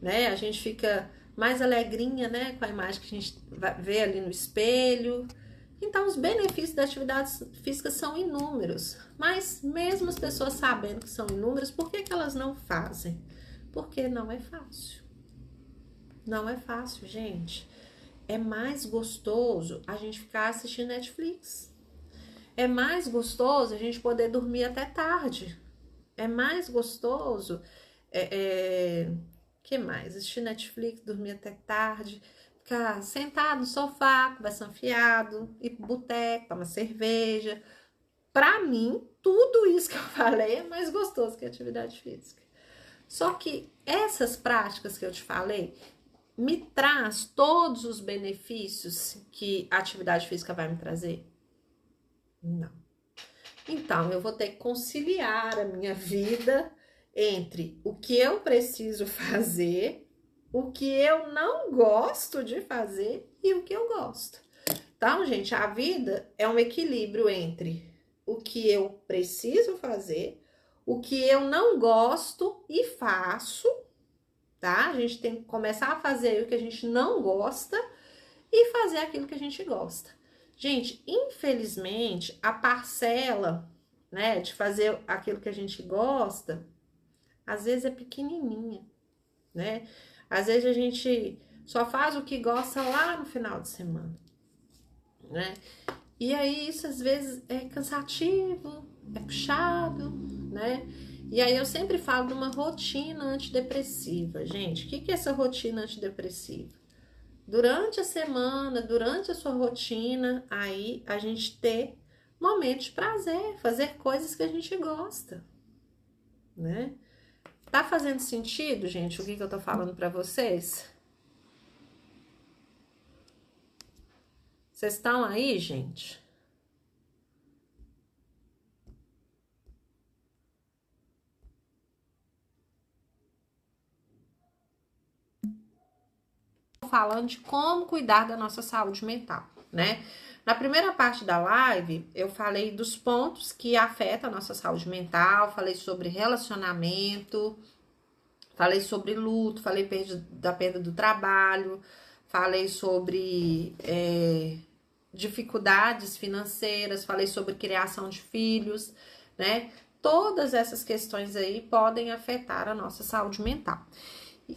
Speaker 1: né? A gente fica mais alegrinha, né? Com a imagem que a gente vê ali no espelho. Então, os benefícios da atividade física são inúmeros. Mas, mesmo as pessoas sabendo que são inúmeros, por que elas não fazem? Porque não é fácil. Não é fácil, gente. É mais gostoso a gente ficar assistindo Netflix. É mais gostoso a gente poder dormir até tarde. É mais gostoso, que mais? Assistir Netflix, dormir até tarde, ficar sentado no sofá, conversando fiado, ir pro boteco, tomar cerveja. Pra mim, tudo isso que eu falei é mais gostoso que a atividade física. Só que essas práticas que eu te falei me traz todos os benefícios que a atividade física vai me trazer? Não. Então, eu vou ter que conciliar a minha vida entre o que eu preciso fazer, o que eu não gosto de fazer e o que eu gosto. Então, gente, a vida é um equilíbrio entre o que eu preciso fazer, o que eu não gosto e faço, tá? A gente tem que começar a fazer o que a gente não gosta e fazer aquilo que a gente gosta. Gente, infelizmente, a parcela, né, de fazer aquilo que a gente gosta, às vezes é pequenininha, né? Às vezes a gente só faz o que gosta lá no final de semana, né? E aí isso às vezes é cansativo, é puxado, né? E aí eu sempre falo de uma rotina antidepressiva. Gente, o que é essa rotina antidepressiva? Durante a semana, durante a sua rotina, aí a gente ter momentos de prazer, fazer coisas que a gente gosta, né? Tá fazendo sentido, gente, o que eu tô falando pra vocês? Vocês estão aí, gente? Falando de como cuidar da nossa saúde mental, né? Na primeira parte da live, eu falei dos pontos que afetam a nossa saúde mental, falei sobre relacionamento, falei sobre luto, falei da perda do trabalho, falei sobre dificuldades financeiras, falei sobre criação de filhos, né? Todas essas questões aí podem afetar a nossa saúde mental.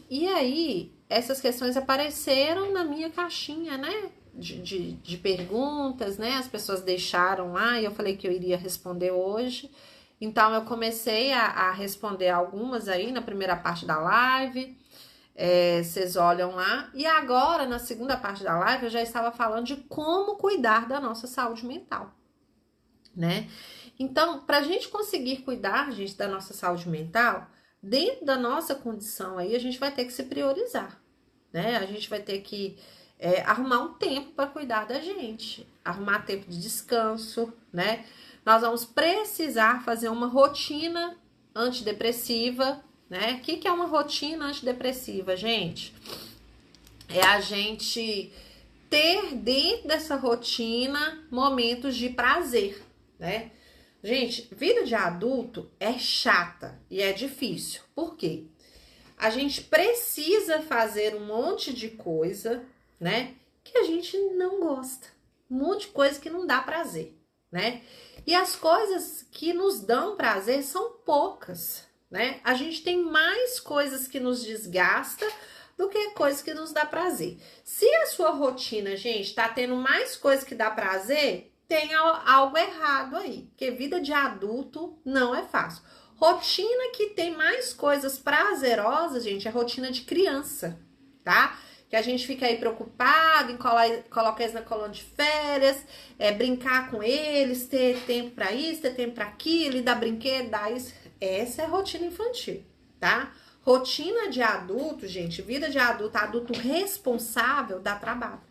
Speaker 1: E aí, essas questões apareceram na minha caixinha, né? De perguntas, né? As pessoas deixaram lá e eu falei que eu iria responder hoje. Então, eu comecei a responder algumas aí na primeira parte da live. Vocês olham lá. E agora, na segunda parte da live, eu já estava falando de como cuidar da nossa saúde mental, né? Então, para a gente conseguir cuidar, gente, da nossa saúde mental, dentro da nossa condição aí, a gente vai ter que se priorizar, né? A gente vai ter que arrumar um tempo para cuidar da gente, arrumar tempo de descanso, né? Nós vamos precisar fazer uma rotina antidepressiva, né? O que é uma rotina antidepressiva, gente? É a gente ter dentro dessa rotina momentos de prazer, né? Gente, vida de adulto é chata e é difícil. Por quê? A gente precisa fazer um monte de coisa, né, que a gente não gosta. Um monte de coisa que não dá prazer, né? E as coisas que nos dão prazer são poucas, né? A gente tem mais coisas que nos desgasta do que coisas que nos dá prazer. Se a sua rotina, gente, tá tendo mais coisas que dá prazer, tem algo errado aí, porque vida de adulto não é fácil. Rotina que tem mais coisas prazerosas, gente, é rotina de criança, tá? Que a gente fica aí preocupado em colocar eles na colônia de férias, brincar com eles, ter tempo para isso, ter tempo para aquilo, e dar brinquedo, dar isso. Essa é a rotina infantil, tá? Rotina de adulto, gente, vida de adulto, adulto responsável dá trabalho,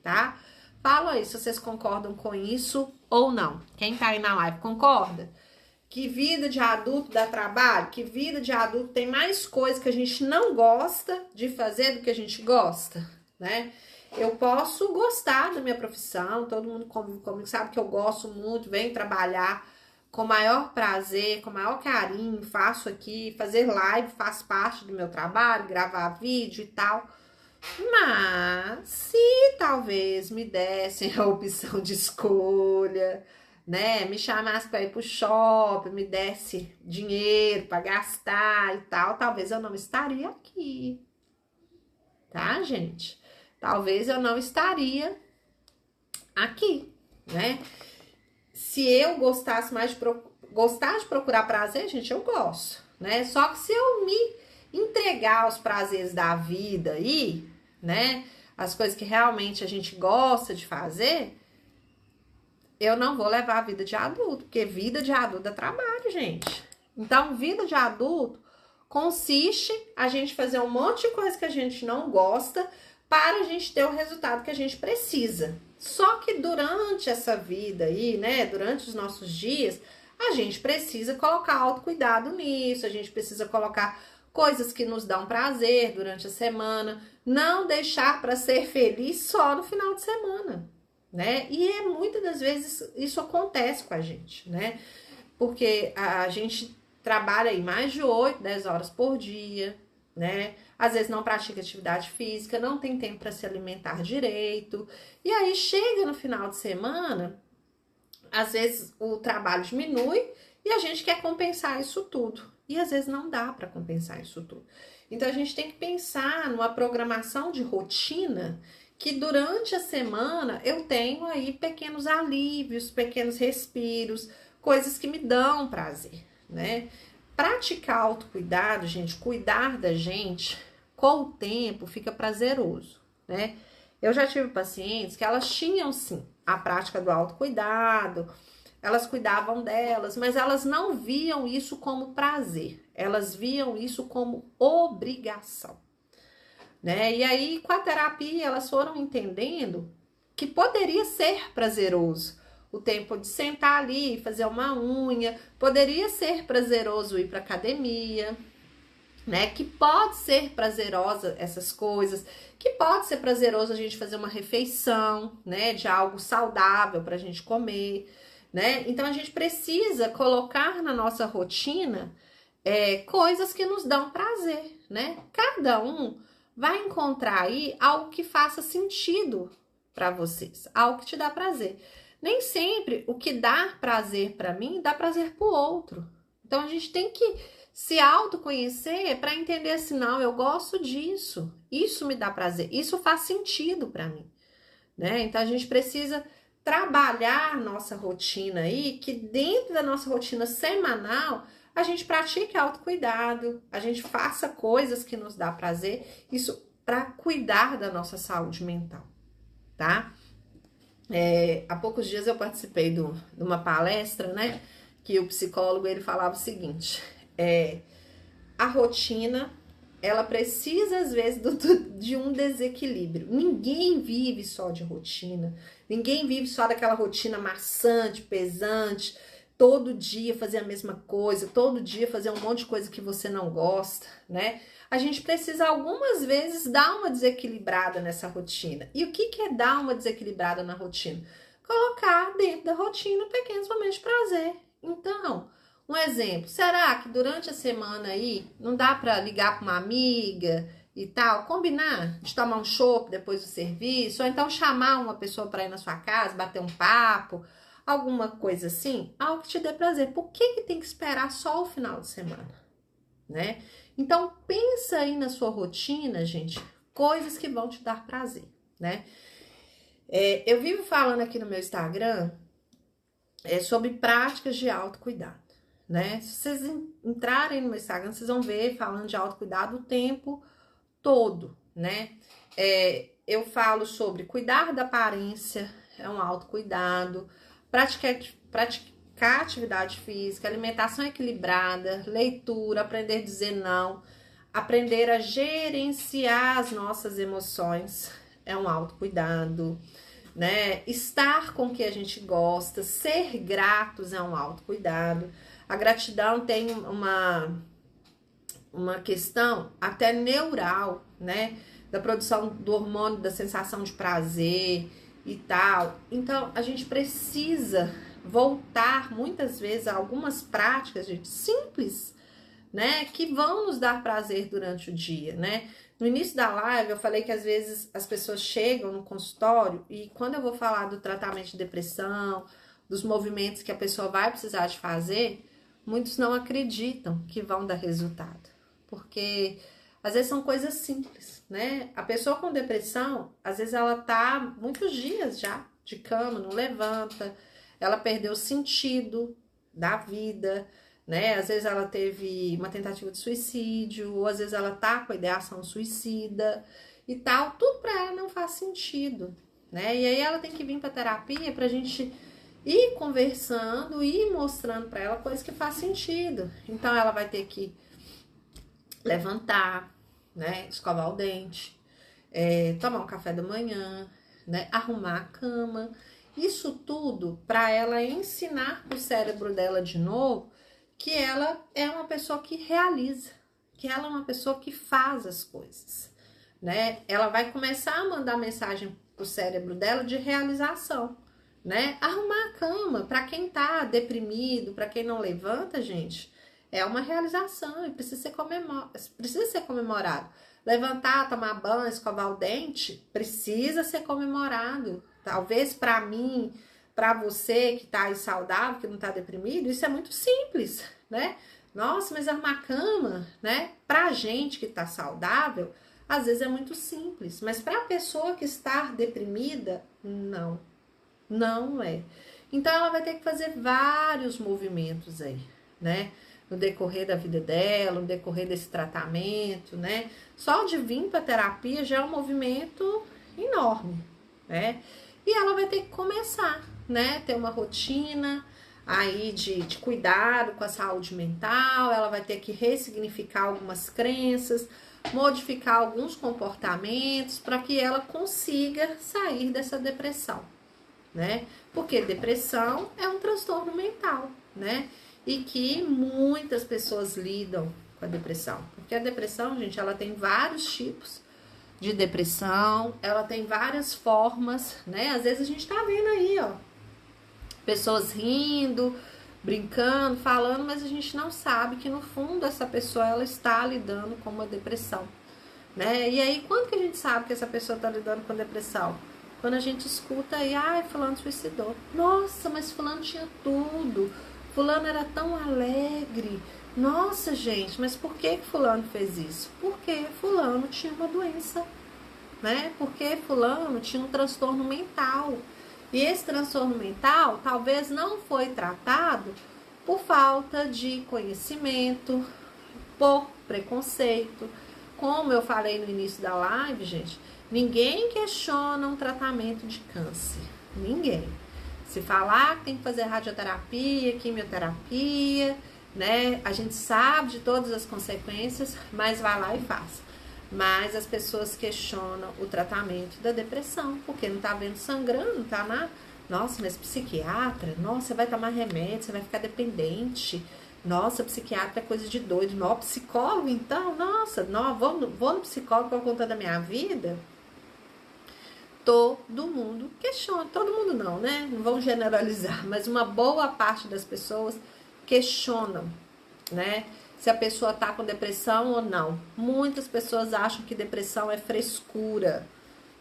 Speaker 1: tá? Fala aí se vocês concordam com isso ou não. Quem tá aí na live concorda? Que vida de adulto dá trabalho? Que vida de adulto tem mais coisa que a gente não gosta de fazer do que a gente gosta, né? Eu posso gostar da minha profissão, todo mundo comigo sabe que eu gosto muito, venho trabalhar com maior prazer, com maior carinho, faço aqui, fazer live faz parte do meu trabalho, gravar vídeo e tal. Mas se talvez me dessem a opção de escolha, né, me chamasse para ir pro shopping, me desse dinheiro para gastar e tal, talvez eu não estaria aqui, tá, gente? Talvez eu não estaria aqui, né? Se eu gostasse mais gostar de procurar prazer, gente, eu gosto, né? Só que se eu me entregar aos prazeres da vida aí, né, as coisas que realmente a gente gosta de fazer, eu não vou levar a vida de adulto, porque vida de adulto é trabalho, gente. Então, vida de adulto consiste a gente fazer um monte de coisa que a gente não gosta para a gente ter o resultado que a gente precisa. Só que durante essa vida aí, né, durante os nossos dias, a gente precisa colocar autocuidado nisso, a gente precisa colocar coisas que nos dão prazer durante a semana, não deixar para ser feliz só no final de semana, né? E muitas das vezes isso acontece com a gente, né? Porque a gente trabalha aí mais de 8, 10 horas por dia, né? Às vezes não pratica atividade física, não tem tempo para se alimentar direito. E aí chega no final de semana, às vezes o trabalho diminui e a gente quer compensar isso tudo. E às vezes não dá para compensar isso tudo. Então a gente tem que pensar numa programação de rotina que durante a semana eu tenho aí pequenos alívios, pequenos respiros, coisas que me dão prazer, né? Praticar autocuidado, gente, cuidar da gente, com o tempo fica prazeroso, né? Eu já tive pacientes que elas tinham sim a prática do autocuidado, elas cuidavam delas, mas elas não viam isso como prazer, elas viam isso como obrigação, né? E aí, com a terapia, elas foram entendendo que poderia ser prazeroso o tempo de sentar ali e fazer uma unha, poderia ser prazeroso ir para academia, né? Que pode ser prazerosa essas coisas, que pode ser prazeroso a gente fazer uma refeição, né? De algo saudável para a gente comer, né? Então a gente precisa colocar na nossa rotina coisas que nos dão prazer, né? Cada um vai encontrar aí algo que faça sentido para vocês, algo que te dá prazer. Nem sempre o que dá prazer para mim dá prazer para o outro. Então a gente tem que se autoconhecer para entender assim, não, eu gosto disso, isso me dá prazer, isso faz sentido para mim, né? Então a gente precisa trabalhar nossa rotina aí, que dentro da nossa rotina semanal a gente pratique autocuidado, a gente faça coisas que nos dá prazer, isso para cuidar da nossa saúde mental, tá? Há poucos dias eu participei de uma palestra, né? Que o psicólogo ele falava o seguinte: a rotina ela precisa às vezes de um desequilíbrio. Ninguém vive só de rotina, ninguém vive só daquela rotina maçante, pesante, todo dia fazer a mesma coisa, todo dia fazer um monte de coisa que você não gosta, né? A gente precisa algumas vezes dar uma desequilibrada nessa rotina. E o que é dar uma desequilibrada na rotina? colocar dentro da rotina pequenos momentos de prazer. Então, um exemplo, será que durante a semana aí não dá para ligar para uma amiga e tal, combinar de tomar um chopp depois do serviço, ou então chamar uma pessoa para ir na sua casa, bater um papo, alguma coisa assim, algo que te dê prazer. Por que tem que esperar só o final de semana, né? Então, pensa aí na sua rotina, gente, coisas que vão te dar prazer, né? Eu vivo falando aqui no meu Instagram sobre práticas de autocuidado, né? Se vocês entrarem no meu Instagram, vocês vão ver falando de autocuidado o tempo todo, né? Eu falo sobre cuidar da aparência, é um autocuidado, praticar atividade física, alimentação equilibrada, leitura, aprender a dizer não, aprender a gerenciar as nossas emoções, é um autocuidado, né? Estar com o que a gente gosta, ser gratos é um autocuidado. A gratidão tem uma questão até neural, né? Da produção do hormônio da sensação de prazer e tal. Então, a gente precisa voltar muitas vezes a algumas práticas, gente, simples, né? Que vão nos dar prazer durante o dia, né? No início da live, eu falei que às vezes as pessoas chegam no consultório e quando eu vou falar do tratamento de depressão, dos movimentos que a pessoa vai precisar de fazer, muitos não acreditam que vão dar resultado. Porque às vezes são coisas simples, né? A pessoa com depressão, às vezes ela tá muitos dias já de cama, não levanta, ela perdeu o sentido da vida, né? Às vezes ela teve uma tentativa de suicídio, ou às vezes ela tá com a ideação suicida e tal, tudo para ela não faz sentido, né? E aí ela tem que vir para terapia pra gente ir conversando e mostrando para ela coisas que faz sentido. Então ela vai ter que levantar, né? Escovar o dente, tomar um café da manhã, né? Arrumar a cama. Isso tudo para ela ensinar pro cérebro dela de novo que ela é uma pessoa que realiza, que ela é uma pessoa que faz as coisas, né? Ela vai começar a mandar mensagem pro cérebro dela de realização, né? Arrumar a cama, para quem tá deprimido, para quem não levanta, gente, é uma realização e precisa ser comemorado. Levantar, tomar banho, escovar o dente, precisa ser comemorado. Talvez para mim, para você que tá aí saudável, que não tá deprimido, isso é muito simples, né? Nossa, mas arrumar a cama, né? Pra gente que tá saudável, às vezes é muito simples. Mas pra pessoa que está deprimida, não é. Então ela vai ter que fazer vários movimentos aí, né? No decorrer da vida dela, no decorrer desse tratamento, né? Só de vir pra terapia já é um movimento enorme, né? E ela vai ter que começar, né? Ter uma rotina aí de cuidado com a saúde mental, ela vai ter que ressignificar algumas crenças, modificar alguns comportamentos para que ela consiga sair dessa depressão, né? Porque depressão é um transtorno mental, né? E que muitas pessoas lidam com a depressão. Porque a depressão, gente, ela tem vários tipos de depressão, ela tem várias formas, né? Às vezes a gente tá vendo aí, ó, pessoas rindo, brincando, falando, mas a gente não sabe que no fundo essa pessoa ela está lidando com uma depressão, né? E aí, quando que a gente sabe que essa pessoa está lidando com depressão? Quando a gente escuta aí, ai, fulano suicidou. Nossa, mas fulano tinha tudo. Fulano era tão alegre. Nossa, gente, mas por que fulano fez isso? Porque fulano tinha uma doença, né? Porque fulano tinha um transtorno mental. E esse transtorno mental talvez não foi tratado por falta de conhecimento, por preconceito. Como eu falei no início da live, gente, ninguém questiona um tratamento de câncer. Ninguém. Se falar que tem que fazer radioterapia, quimioterapia, né? A gente sabe de todas as consequências, mas vai lá e faz. Mas as pessoas questionam o tratamento da depressão, porque não tá vendo sangrando, tá na... Nossa, mas psiquiatra? Nossa, você vai tomar remédio, você vai ficar dependente. Nossa, psiquiatra é coisa de doido. Não, psicólogo, então? Nossa, não, vou no psicólogo por conta da minha vida? todo mundo questiona. Todo mundo não, né? Não vamos generalizar, mas uma boa parte das pessoas questionam, né? Se a pessoa tá com depressão ou não. Muitas pessoas acham que depressão é frescura.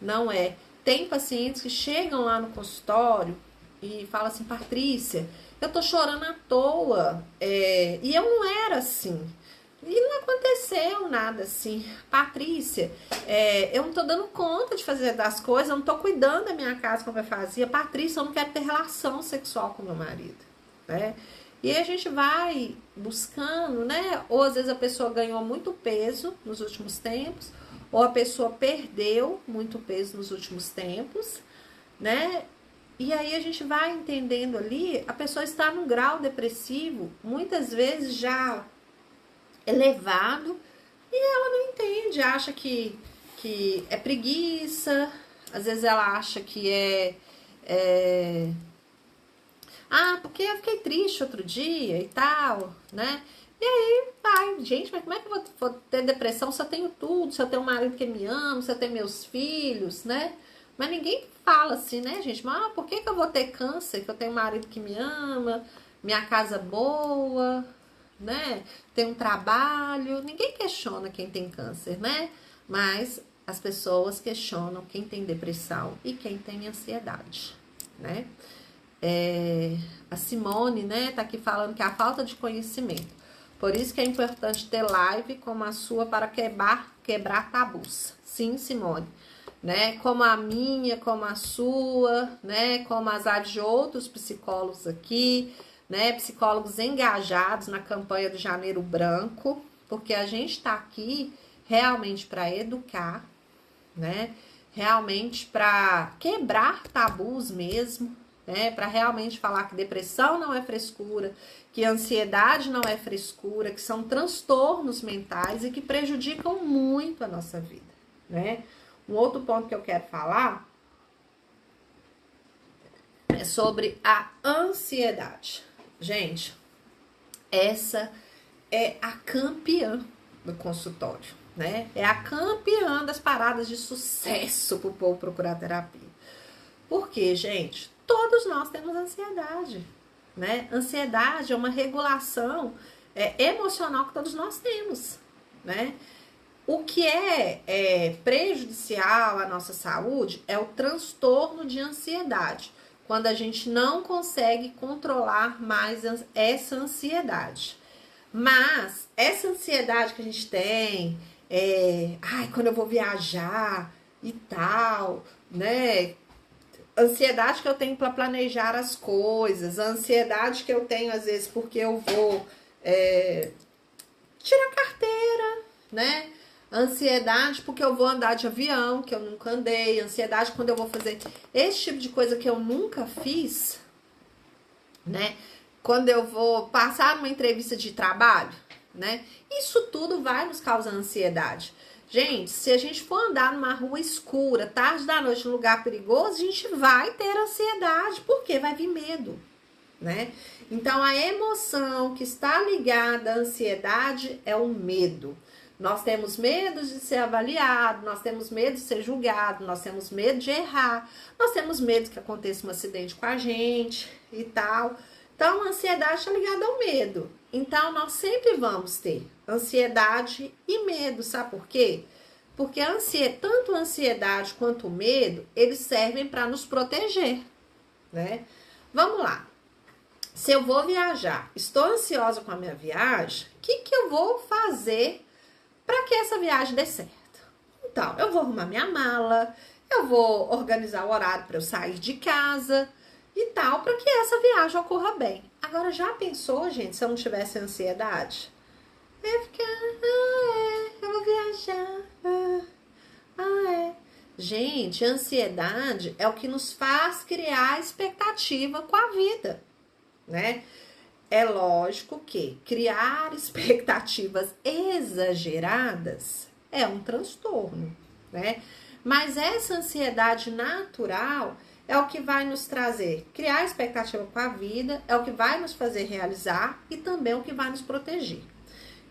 Speaker 1: Não é. Tem pacientes que chegam lá no consultório e falam assim, Patrícia, eu tô chorando à toa. E eu não era assim. E não aconteceu nada assim. Patrícia, eu não tô dando conta de fazer das coisas, eu não tô cuidando da minha casa como eu fazia. Patrícia, eu não quero ter relação sexual com meu marido, né? E aí a gente vai buscando, né? Ou às vezes a pessoa ganhou muito peso nos últimos tempos, ou a pessoa perdeu muito peso nos últimos tempos, né? E aí a gente vai entendendo ali, a pessoa está num grau depressivo, muitas vezes já elevado, e ela não entende, acha que é preguiça, às vezes ela acha que porque eu fiquei triste outro dia e tal, né? E aí, vai, gente, mas como é que eu vou ter depressão se eu tenho tudo, se eu tenho um marido que me ama, se eu tenho meus filhos, né? Mas ninguém fala assim, né, gente? Mas por que eu vou ter câncer? Que eu tenho um marido que me ama, minha casa boa, né? Tenho um trabalho. Ninguém questiona quem tem câncer, né? Mas as pessoas questionam quem tem depressão e quem tem ansiedade, né? A Simone, né, tá aqui falando que é a falta de conhecimento. Por isso que é importante ter live como a sua para quebrar tabus. Sim, Simone. Né? Como a minha, como a sua, né? Como as lives de outros psicólogos aqui, né? Psicólogos engajados na campanha do Janeiro Branco, porque a gente tá aqui realmente para educar, né? Realmente para quebrar tabus mesmo, né? Para realmente falar que depressão não é frescura, que ansiedade não é frescura, que são transtornos mentais e que prejudicam muito a nossa vida, né? Um outro ponto que eu quero falar é sobre a ansiedade. Gente, essa é a campeã do consultório, né? É a campeã das paradas de sucesso pro povo procurar terapia. Porque, gente, todos nós temos ansiedade, né? Ansiedade é uma regulação emocional que todos nós temos, né? O que é prejudicial à nossa saúde é o transtorno de ansiedade, quando a gente não consegue controlar mais essa ansiedade. Mas essa ansiedade que a gente tem, quando eu vou viajar e tal, né? Ansiedade que eu tenho para planejar as coisas, a ansiedade que eu tenho às vezes porque eu vou tirar carteira, né? Ansiedade porque eu vou andar de avião, que eu nunca andei. Ansiedade quando eu vou fazer esse tipo de coisa que eu nunca fiz, né? Quando eu vou passar uma entrevista de trabalho, né? Isso tudo vai nos causar ansiedade. Gente, se a gente for andar numa rua escura, tarde da noite, num lugar perigoso, a gente vai ter ansiedade, porque vai vir medo, né? Então, a emoção que está ligada à ansiedade é o medo. Nós temos medo de ser avaliado, nós temos medo de ser julgado, nós temos medo de errar, nós temos medo que aconteça um acidente com a gente e tal. Então, a ansiedade está ligada ao medo. Então, nós sempre vamos ter ansiedade e medo, sabe por quê? Porque tanto a ansiedade quanto o medo, eles servem para nos proteger, né? Vamos lá. Se eu vou viajar, estou ansiosa com a minha viagem, o que eu vou fazer para que essa viagem dê certo? Então, eu vou arrumar minha mala, eu vou organizar o horário para eu sair de casa e tal, para que essa viagem ocorra bem. Agora, já pensou, gente, se eu não tivesse ansiedade? Eu ia ficar, eu vou viajar, Gente, ansiedade é o que nos faz criar expectativa com a vida, né? É lógico que criar expectativas exageradas é um transtorno, né? Mas essa ansiedade natural é o que vai nos trazer, criar expectativa com a vida, é o que vai nos fazer realizar e também é o que vai nos proteger.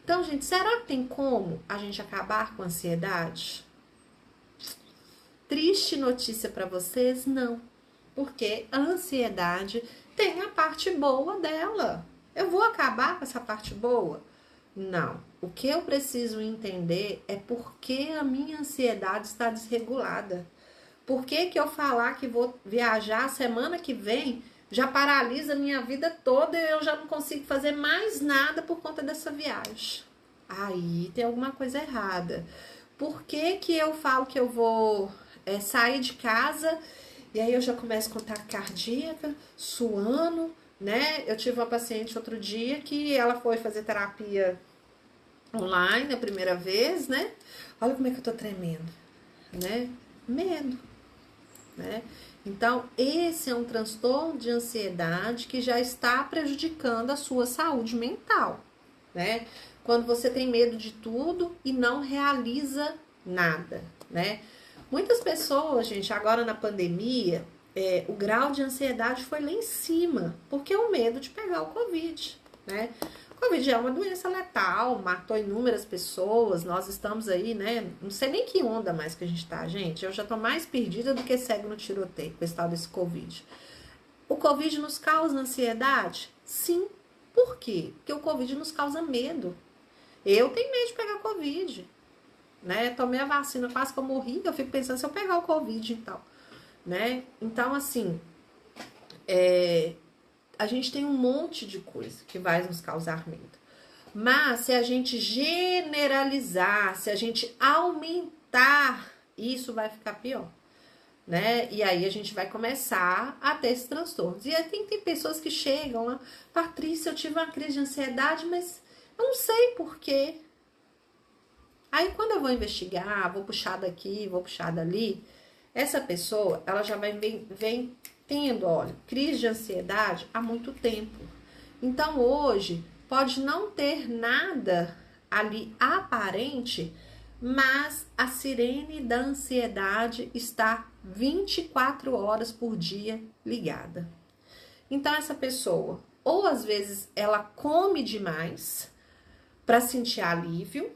Speaker 1: Então, gente, será que tem como a gente acabar com a ansiedade? triste notícia para vocês? Não. Porque a ansiedade tem a parte boa dela. Eu vou acabar com essa parte boa? Não. O que eu preciso entender é por que a minha ansiedade está desregulada. Por que eu falar que vou viajar semana que vem já paralisa a minha vida toda e eu já não consigo fazer mais nada por conta dessa viagem? Aí tem alguma coisa errada. Por que eu falo que eu vou sair de casa e aí eu já começo com taquicardia, suando, né? Eu tive uma paciente outro dia que ela foi fazer terapia online a primeira vez, né? Olha como é que eu tô tremendo, né? Medo, né? Então, esse é um transtorno de ansiedade que já está prejudicando a sua saúde mental, né? Quando você tem medo de tudo e não realiza nada, né? Muitas pessoas, gente, agora na pandemia, o grau de ansiedade foi lá em cima, porque é o medo de pegar o Covid, né? O Covid é uma doença letal, matou inúmeras pessoas, nós estamos aí, né? Não sei nem que onda mais que a gente tá, gente. Eu já tô mais perdida do que cego no tiroteio com esse tal desse Covid. O Covid nos causa ansiedade? Sim. Por quê? Porque o Covid nos causa medo. Eu tenho medo de pegar Covid, né? Tomei a vacina, quase que eu morri, eu fico pensando se eu pegar o Covid e tal, né? Então, assim, a gente tem um monte de coisa que vai nos causar medo. Mas se a gente generalizar, se a gente aumentar, isso vai ficar pior, né? E aí a gente vai começar a ter esses transtornos. E aí tem pessoas que chegam lá, Patrícia, eu tive uma crise de ansiedade, mas eu não sei por quê. Aí quando eu vou investigar, vou puxar daqui, vou puxar dali, essa pessoa, ela já vem tendo, olha, crise de ansiedade há muito tempo. Então hoje pode não ter nada ali aparente, mas a sirene da ansiedade está 24 horas por dia ligada. Então essa pessoa, ou às vezes ela come demais para sentir alívio,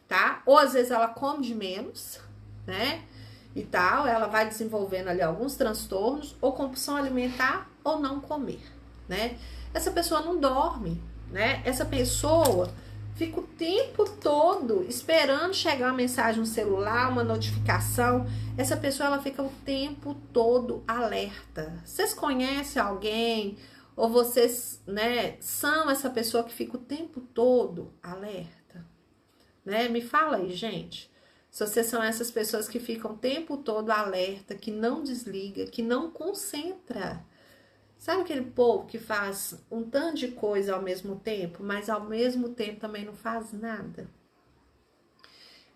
Speaker 1: tá? Ou às vezes ela come de menos, né? E tal, ela vai desenvolvendo ali alguns transtornos, ou compulsão alimentar, ou não comer, né? Essa pessoa não dorme, né? Essa pessoa fica o tempo todo esperando chegar uma mensagem no celular, uma notificação. Essa pessoa, ela fica o tempo todo alerta. Vocês conhecem alguém, ou vocês, né, são essa pessoa que fica o tempo todo alerta, né? Me fala aí, gente. Se vocês são essas pessoas que ficam o tempo todo alerta, que não desliga, que não concentra. Sabe aquele povo que faz um tanto de coisa ao mesmo tempo, mas ao mesmo tempo também não faz nada?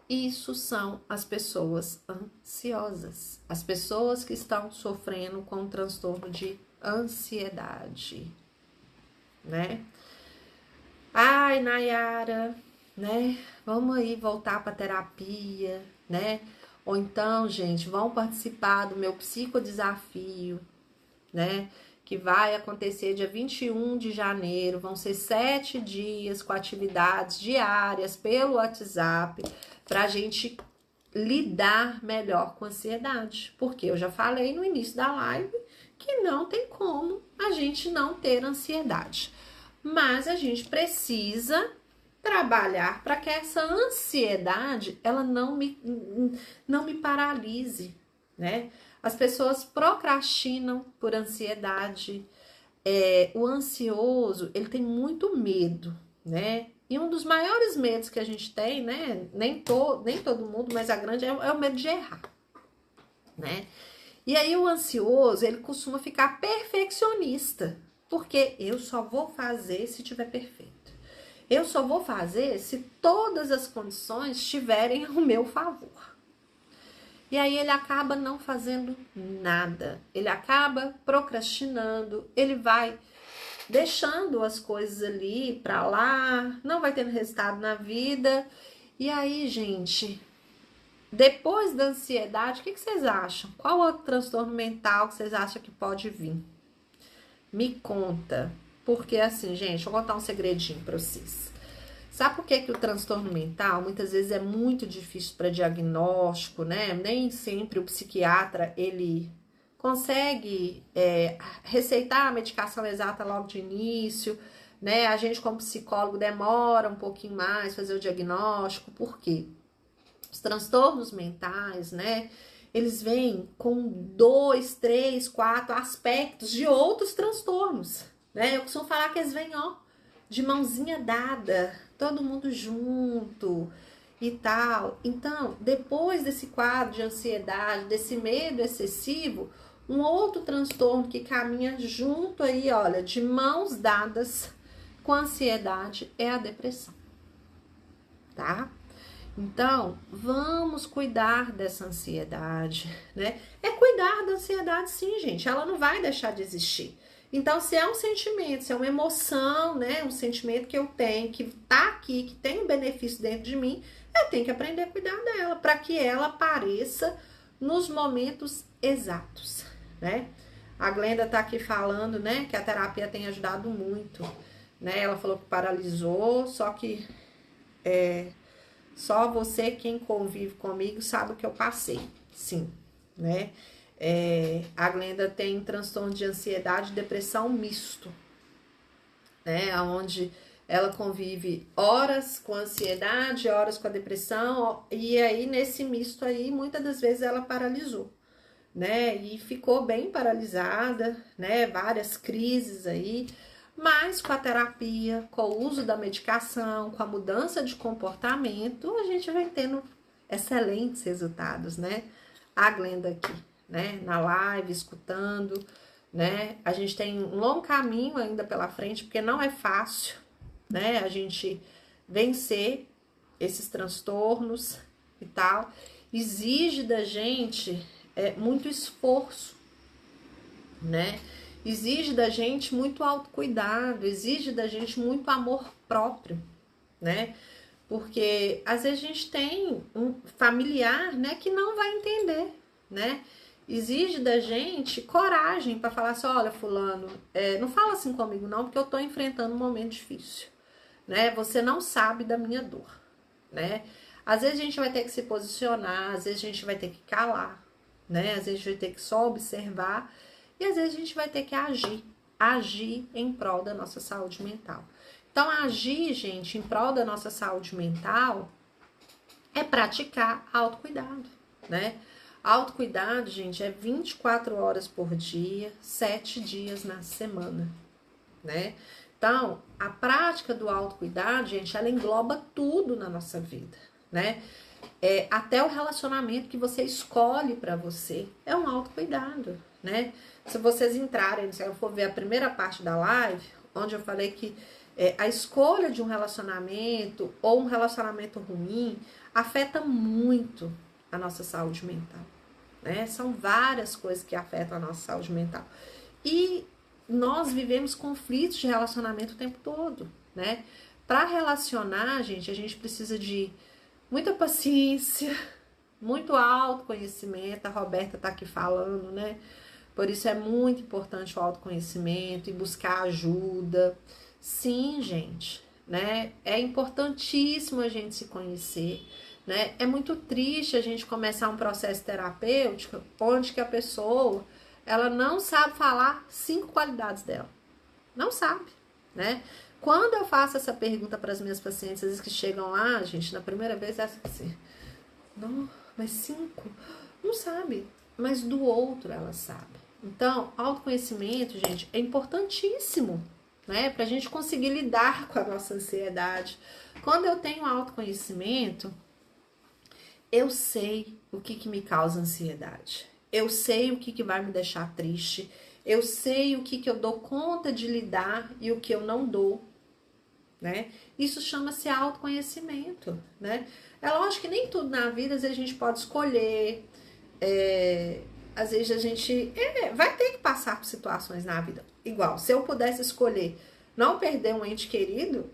Speaker 1: Isso são as pessoas ansiosas. As pessoas que estão sofrendo com um transtorno de ansiedade, né? Ai, Nayara, né? Vamos aí voltar para terapia, né? Ou então, gente, vão participar do meu psicodesafio, né? Que vai acontecer dia 21 de janeiro. Vão ser 7 dias com atividades diárias pelo WhatsApp para a gente lidar melhor com a ansiedade. Porque eu já falei no início da live que não tem como a gente não ter ansiedade. Mas a gente precisa trabalhar para que essa ansiedade ela não me paralise, né? As pessoas procrastinam por ansiedade. O ansioso, ele tem muito medo, né? E um dos maiores medos que a gente tem, né? Nem todo mundo, mas a grande é o medo de errar, né? E aí o ansioso, ele costuma ficar perfeccionista, porque eu só vou fazer se tiver perfeito. Eu só vou fazer se todas as condições estiverem ao meu favor. E aí ele acaba não fazendo nada. Ele acaba procrastinando, ele vai deixando as coisas ali pra lá, não vai tendo resultado na vida. E aí, gente, depois da ansiedade, o que vocês acham? Qual outro transtorno mental que vocês acham que pode vir? Me conta. Porque assim, gente, eu vou contar um segredinho pra vocês. Sabe por que que o transtorno mental muitas vezes é muito difícil para diagnóstico, né? Nem sempre o psiquiatra, ele consegue receitar a medicação exata logo de início, né? A gente como psicólogo demora um pouquinho mais fazer o diagnóstico, por quê? Os transtornos mentais, né? Eles vêm com 2, 3, 4 aspectos de outros transtornos, né? Eu costumo falar que eles vêm, ó, de mãozinha dada, todo mundo junto e tal. Então, depois desse quadro de ansiedade, desse medo excessivo, um outro transtorno que caminha junto aí, olha, de mãos dadas com a ansiedade é a depressão, tá? Então, vamos cuidar dessa ansiedade, né? É cuidar da ansiedade, sim, gente. Ela não vai deixar de existir. Então, se é um sentimento, se é uma emoção, né? Um sentimento que eu tenho, que tá aqui, que tem um benefício dentro de mim, eu tenho que aprender a cuidar dela, para que ela apareça nos momentos exatos, né? A Glenda tá aqui falando, né? Que a terapia tem ajudado muito, né? Ela falou que paralisou, só que só você, quem convive comigo, sabe o que eu passei. Sim, né? A Glenda tem transtorno de ansiedade e depressão misto, né? Onde ela convive horas com a ansiedade, horas com a depressão, e aí nesse misto aí, muitas das vezes ela paralisou, né? E ficou bem paralisada, né? Várias crises aí. Mas com a terapia, com o uso da medicação, com a mudança de comportamento, a gente vem tendo excelentes resultados, né? A Glenda aqui, né? Na live, escutando, né? A gente tem um longo caminho ainda pela frente, porque não é fácil, né? A gente vencer esses transtornos e tal. Exige da gente muito esforço, né? Exige da gente muito autocuidado, exige da gente muito amor próprio, né? Porque às vezes a gente tem um familiar, né, que não vai entender, né? Exige da gente coragem para falar assim, olha, fulano, não fala assim comigo não, porque eu tô enfrentando um momento difícil, né? Você não sabe da minha dor, né? Às vezes a gente vai ter que se posicionar, às vezes a gente vai ter que calar, né? Às vezes a gente vai ter que só observar, e às vezes a gente vai ter que agir em prol da nossa saúde mental. Então, agir, gente, em prol da nossa saúde mental é praticar autocuidado, né? Autocuidado, gente, é 24 horas por dia, 7 dias na semana, né? Então, a prática do autocuidado, gente, ela engloba tudo na nossa vida, né? Até o relacionamento que você escolhe para você é um autocuidado, né? Se vocês entrarem, se eu for ver a primeira parte da live, onde eu falei que a escolha de um relacionamento ou um relacionamento ruim afeta muito a nossa saúde mental, né? São várias coisas que afetam a nossa saúde mental. E nós vivemos conflitos de relacionamento o tempo todo, né? Para relacionar, gente, a gente precisa de muita paciência, muito autoconhecimento. A Roberta tá aqui falando, né? Por isso é muito importante o autoconhecimento e buscar ajuda. Sim, gente, né? É importantíssimo a gente se conhecer, né? É muito triste a gente começar um processo terapêutico onde que a pessoa, ela não sabe falar 5 qualidades dela. Não sabe, né? Quando eu faço essa pergunta para as minhas pacientes, às vezes que chegam lá, gente, na primeira vez, é assim, não, mas 5? Não sabe, mas do outro ela sabe. Então, autoconhecimento, gente, é importantíssimo, né? Pra gente conseguir lidar com a nossa ansiedade. Quando eu tenho autoconhecimento, eu sei o que me causa ansiedade. Eu sei o que vai me deixar triste. Eu sei o que eu dou conta de lidar e o que eu não dou, né? Isso chama-se autoconhecimento, né? É lógico que nem tudo na vida às vezes a gente pode escolher, às vezes a gente vai ter que passar por situações na vida. Igual, se eu pudesse escolher não perder um ente querido,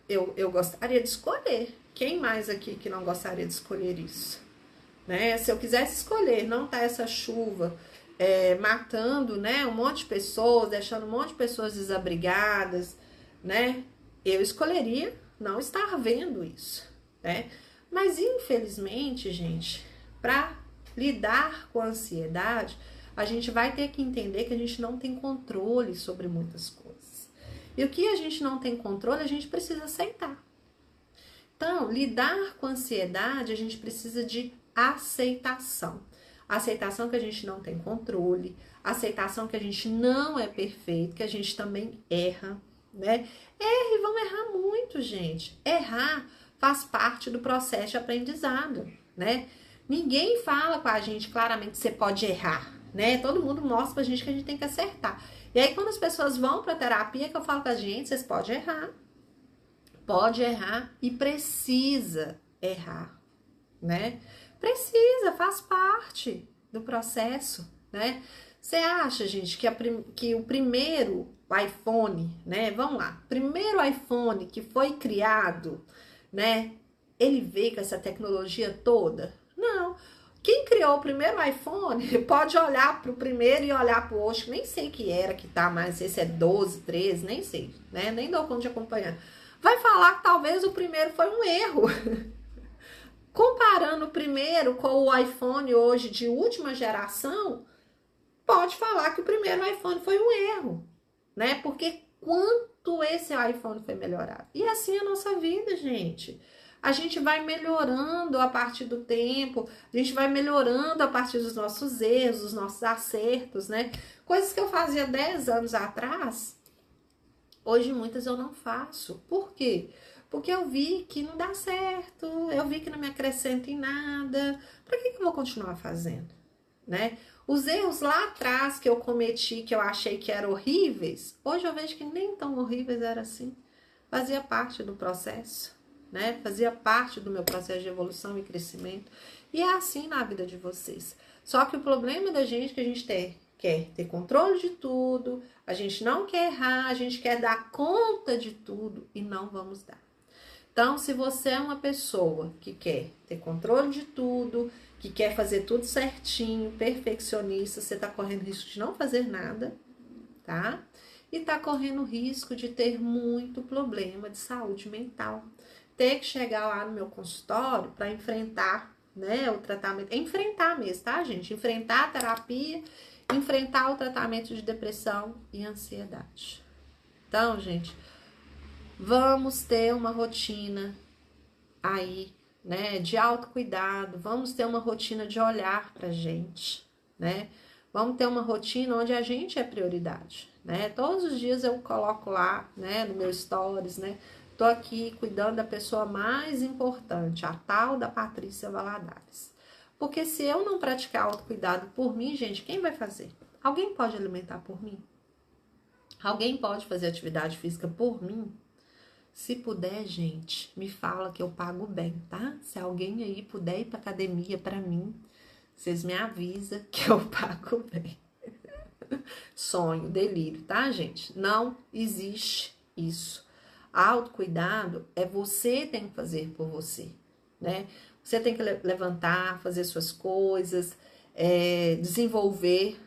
Speaker 1: eu gostaria de escolher. Quem mais aqui que não gostaria de escolher isso? Né? Se eu quisesse escolher não tá essa chuva matando, né, um monte de pessoas, deixando um monte de pessoas desabrigadas, né? Eu escolheria não estar vendo isso, né? Mas infelizmente, gente, para lidar com a ansiedade, a gente vai ter que entender que a gente não tem controle sobre muitas coisas. E o que a gente não tem controle, a gente precisa aceitar. Então, lidar com a ansiedade, a gente precisa de aceitação. Aceitação que a gente não tem controle, aceitação que a gente não é perfeito, que a gente também erra, né? Erra e vão errar muito, gente. Errar faz parte do processo de aprendizado, né? Ninguém fala com a gente claramente que você pode errar, né? Todo mundo mostra pra gente que a gente tem que acertar. E aí, quando as pessoas vão pra terapia, que eu falo com a gente, vocês podem errar. Pode errar e precisa errar, né? Precisa, faz parte do processo, né? Você acha, gente, que o primeiro iPhone, né? Vamos lá, primeiro iPhone que foi criado, né? Ele veio com essa tecnologia toda? Não. Quem criou o primeiro iPhone pode olhar para o primeiro e olhar para o outro, nem sei que era que tá, mas esse é 12, 13, nem sei, né? Nem dou conta de acompanhar. Vai falar que talvez o primeiro foi um erro. Comparando o primeiro com o iPhone hoje de última geração, pode falar que o primeiro iPhone foi um erro, né? Porque quanto esse iPhone foi melhorado. E assim é a nossa vida, gente. A gente vai melhorando a partir do tempo, a gente vai melhorando a partir dos nossos erros, dos nossos acertos, né? Coisas que eu fazia 10 anos atrás, hoje muitas eu não faço. Por quê? Porque eu vi que não dá certo, eu vi que não me acrescenta em nada. Para que eu vou continuar fazendo, né? Os erros lá atrás que eu cometi, que eu achei que eram horríveis, hoje eu vejo que nem tão horríveis era assim. Fazia parte do processo, né? Fazia parte do meu processo de evolução e crescimento. E é assim na vida de vocês. Só que o problema da gente é que a gente quer ter controle de tudo, a gente não quer errar, a gente quer dar conta de tudo e não vamos dar. Então, se você é uma pessoa que quer ter controle de tudo, que quer fazer tudo certinho, perfeccionista, você tá correndo risco de não fazer nada, tá? E tá correndo risco de ter muito problema de saúde mental. Ter que chegar lá no meu consultório para enfrentar, né, o tratamento. Enfrentar mesmo, tá, gente? Enfrentar a terapia, enfrentar o tratamento de depressão e ansiedade. Então, gente, vamos ter uma rotina aí, né, de autocuidado, vamos ter uma rotina de olhar pra gente, né? Vamos ter uma rotina onde a gente é prioridade, né? Todos os dias eu coloco lá, né, no meu stories, né? Tô aqui cuidando da pessoa mais importante, a tal da Patrícia Valadares. Porque se eu não praticar autocuidado por mim, gente, quem vai fazer? Alguém pode alimentar por mim? Alguém pode fazer atividade física por mim? Se puder, gente, me fala que eu pago bem, tá? Se alguém aí puder ir pra academia pra mim, vocês me avisam que eu pago bem. Sonho, delírio, tá, gente? Não existe isso. Autocuidado é você tem que fazer por você, né? Você tem que levantar, fazer suas coisas, desenvolver,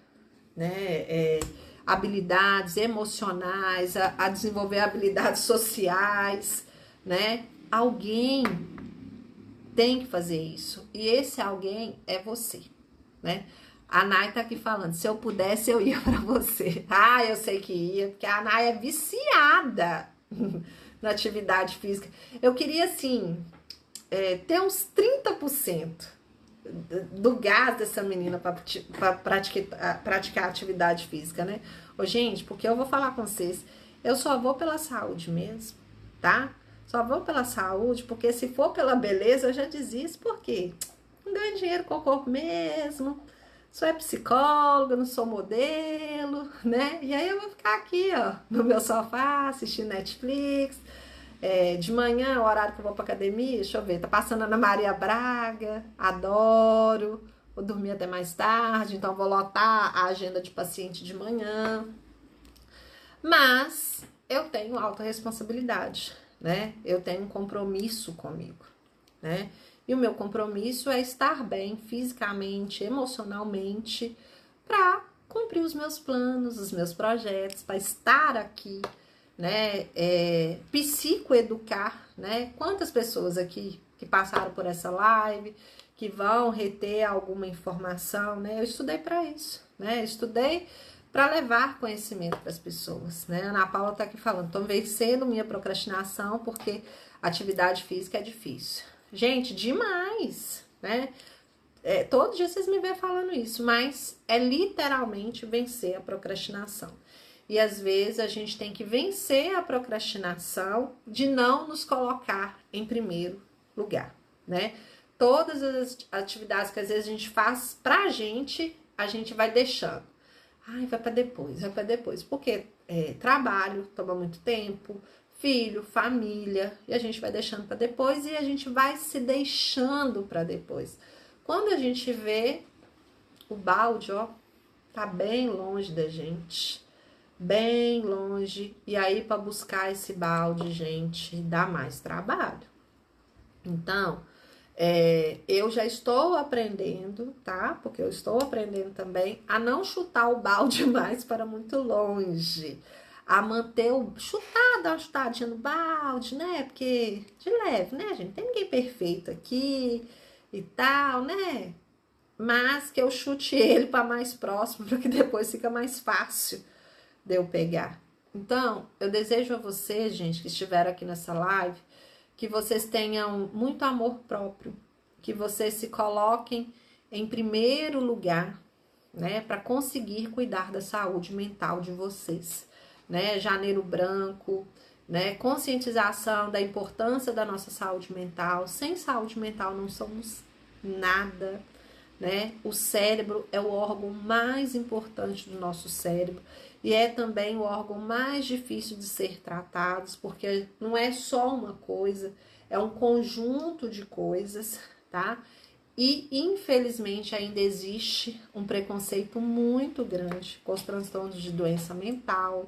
Speaker 1: né? Habilidades emocionais, a desenvolver habilidades sociais, né? Alguém tem que fazer isso. E esse alguém é você, né? A Nay tá aqui falando, se eu pudesse eu ia pra você. Ah, eu sei que ia, porque a Nay é viciada na atividade física. Eu queria, assim, ter uns 30% do gás dessa menina para praticar atividade física, né? Ô, gente, porque eu vou falar com vocês, eu só vou pela saúde mesmo, tá? Só vou pela saúde, porque se for pela beleza, eu já desisto, por quê? Não ganho dinheiro com o corpo mesmo, sou psicóloga, não sou modelo, né? E aí eu vou ficar aqui, ó, no meu sofá, assistindo Netflix. De manhã, o horário que eu vou pra academia, deixa eu ver, tá passando Ana Maria Braga, adoro, vou dormir até mais tarde, então vou lotar a agenda de paciente de manhã. Mas eu tenho autorresponsabilidade, né? Eu tenho um compromisso comigo, né? E o meu compromisso é estar bem fisicamente, emocionalmente, para cumprir os meus planos, os meus projetos, para estar aqui, né, psicoeducar, né? Quantas pessoas aqui que passaram por essa live, que vão reter alguma informação, né? Eu estudei para isso, né? Eu estudei para levar conhecimento para as pessoas, né? A Ana Paula tá aqui falando, tô vencendo minha procrastinação porque atividade física é difícil. Gente, demais, né? Todo dia vocês me veem falando isso, mas é literalmente vencer a procrastinação. E às vezes a gente tem que vencer a procrastinação de não nos colocar em primeiro lugar, né? Todas as atividades que às vezes a gente faz pra gente, a gente vai deixando. Ai, vai pra depois. Porque trabalho toma muito tempo, filho, família, e a gente vai deixando pra depois e a gente vai se deixando pra depois. Quando a gente vê o balde, ó, tá bem longe da gente, bem longe, e aí para buscar esse balde, gente, dá mais trabalho. Então, eu já estou aprendendo, tá? Porque eu estou aprendendo também a não chutar o balde mais para muito longe, a manter dar uma chutadinha no balde, né? Porque de leve, né, gente? Não tem ninguém perfeito aqui e tal, né? Mas que eu chute ele para mais próximo, para que depois fica mais fácil de eu pegar. Então, eu desejo a vocês, gente, que estiveram aqui nessa live, que vocês tenham muito amor próprio, que vocês se coloquem em primeiro lugar, né, para conseguir cuidar da saúde mental de vocês, né? Janeiro branco, né? Conscientização da importância da nossa saúde mental. Sem saúde mental não somos nada, né? O cérebro é o órgão mais importante do nosso cérebro e é também o órgão mais difícil de ser tratado, porque não é só uma coisa, é um conjunto de coisas, tá? E infelizmente ainda existe um preconceito muito grande com os transtornos de doença mental,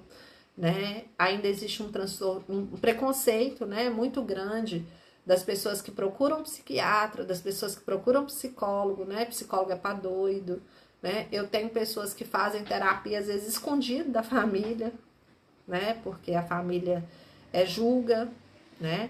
Speaker 1: né? Ainda existe um preconceito, né, muito grande das pessoas que procuram psiquiatra, das pessoas que procuram psicólogo, né? Psicólogo é pra doido, né? Eu tenho pessoas que fazem terapia às vezes escondido da família, né? Porque a família julga, né?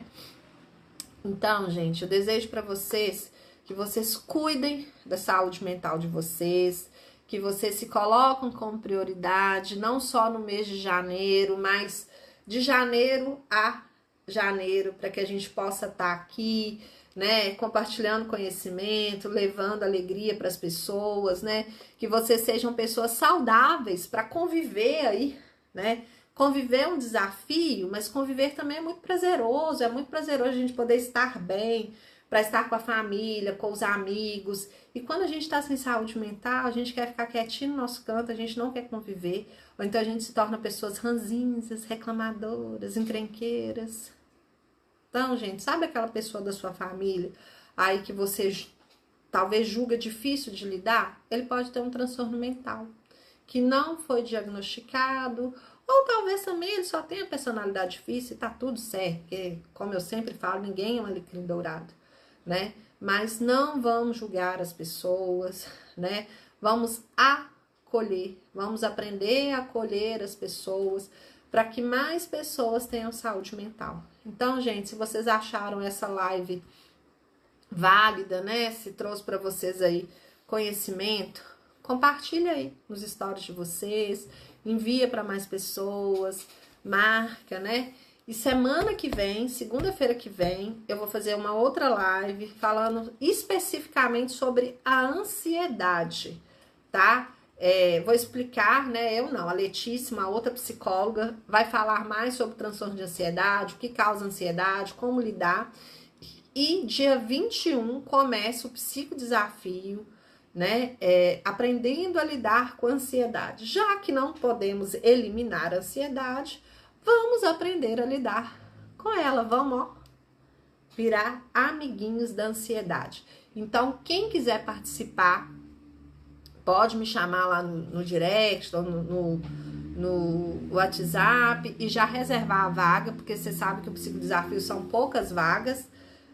Speaker 1: Então, gente, eu desejo para vocês que vocês cuidem da saúde mental de vocês, que vocês se colocam como prioridade, não só no mês de janeiro, mas de janeiro a janeiro, para que a gente possa estar aqui, né, compartilhando conhecimento, levando alegria para as pessoas, né, que vocês sejam pessoas saudáveis para conviver aí, né. Conviver é um desafio, mas conviver também é muito prazeroso a gente poder estar bem, para estar com a família, com os amigos. E quando a gente está sem saúde mental, a gente quer ficar quietinho no nosso canto, a gente não quer conviver. Ou então a gente se torna pessoas ranzinhas, reclamadoras, encrenqueiras. Então, gente, sabe aquela pessoa da sua família aí que você talvez julga difícil de lidar? Ele pode ter um transtorno mental que não foi diagnosticado, ou talvez também ele só tenha personalidade difícil e tá tudo certo, porque, como eu sempre falo, ninguém é um alecrim dourado, né? Mas não vamos julgar as pessoas, né? Vamos acolher, vamos aprender a acolher as pessoas para que mais pessoas tenham saúde mental. Então, gente, se vocês acharam essa live válida, né? Se trouxe para vocês aí conhecimento, compartilha aí nos stories de vocês, envia para mais pessoas, marca, né? E semana que vem, segunda-feira que vem, eu vou fazer uma outra live falando especificamente sobre a ansiedade, tá? Vou explicar, né? Eu não, a Letícia, uma outra psicóloga, vai falar mais sobre transtorno de ansiedade, o que causa ansiedade, como lidar. E dia 21 começa o psicodesafio, né? Aprendendo a lidar com a ansiedade. Já que não podemos eliminar a ansiedade, vamos aprender a lidar com ela. Vamos, ó, virar amiguinhos da ansiedade. Então, quem quiser participar, pode me chamar lá no direct ou no WhatsApp e já reservar a vaga, porque você sabe que o psicodesafio são poucas vagas,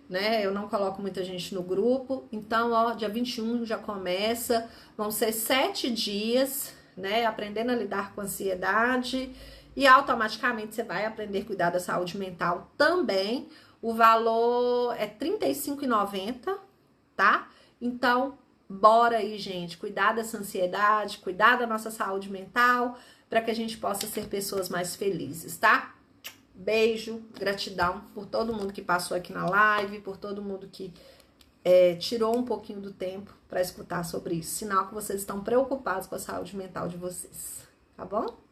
Speaker 1: né? Eu não coloco muita gente no grupo. Então, ó, dia 21 já começa. Vão ser 7 dias, né? Aprendendo a lidar com a ansiedade. E automaticamente você vai aprender a cuidar da saúde mental também. O valor é R$ 35,90, tá? Então, bora aí, gente, cuidar dessa ansiedade, cuidar da nossa saúde mental, para que a gente possa ser pessoas mais felizes, tá? Beijo, gratidão por todo mundo que passou aqui na live, por todo mundo que tirou um pouquinho do tempo para escutar sobre isso. Sinal que vocês estão preocupados com a saúde mental de vocês, tá bom?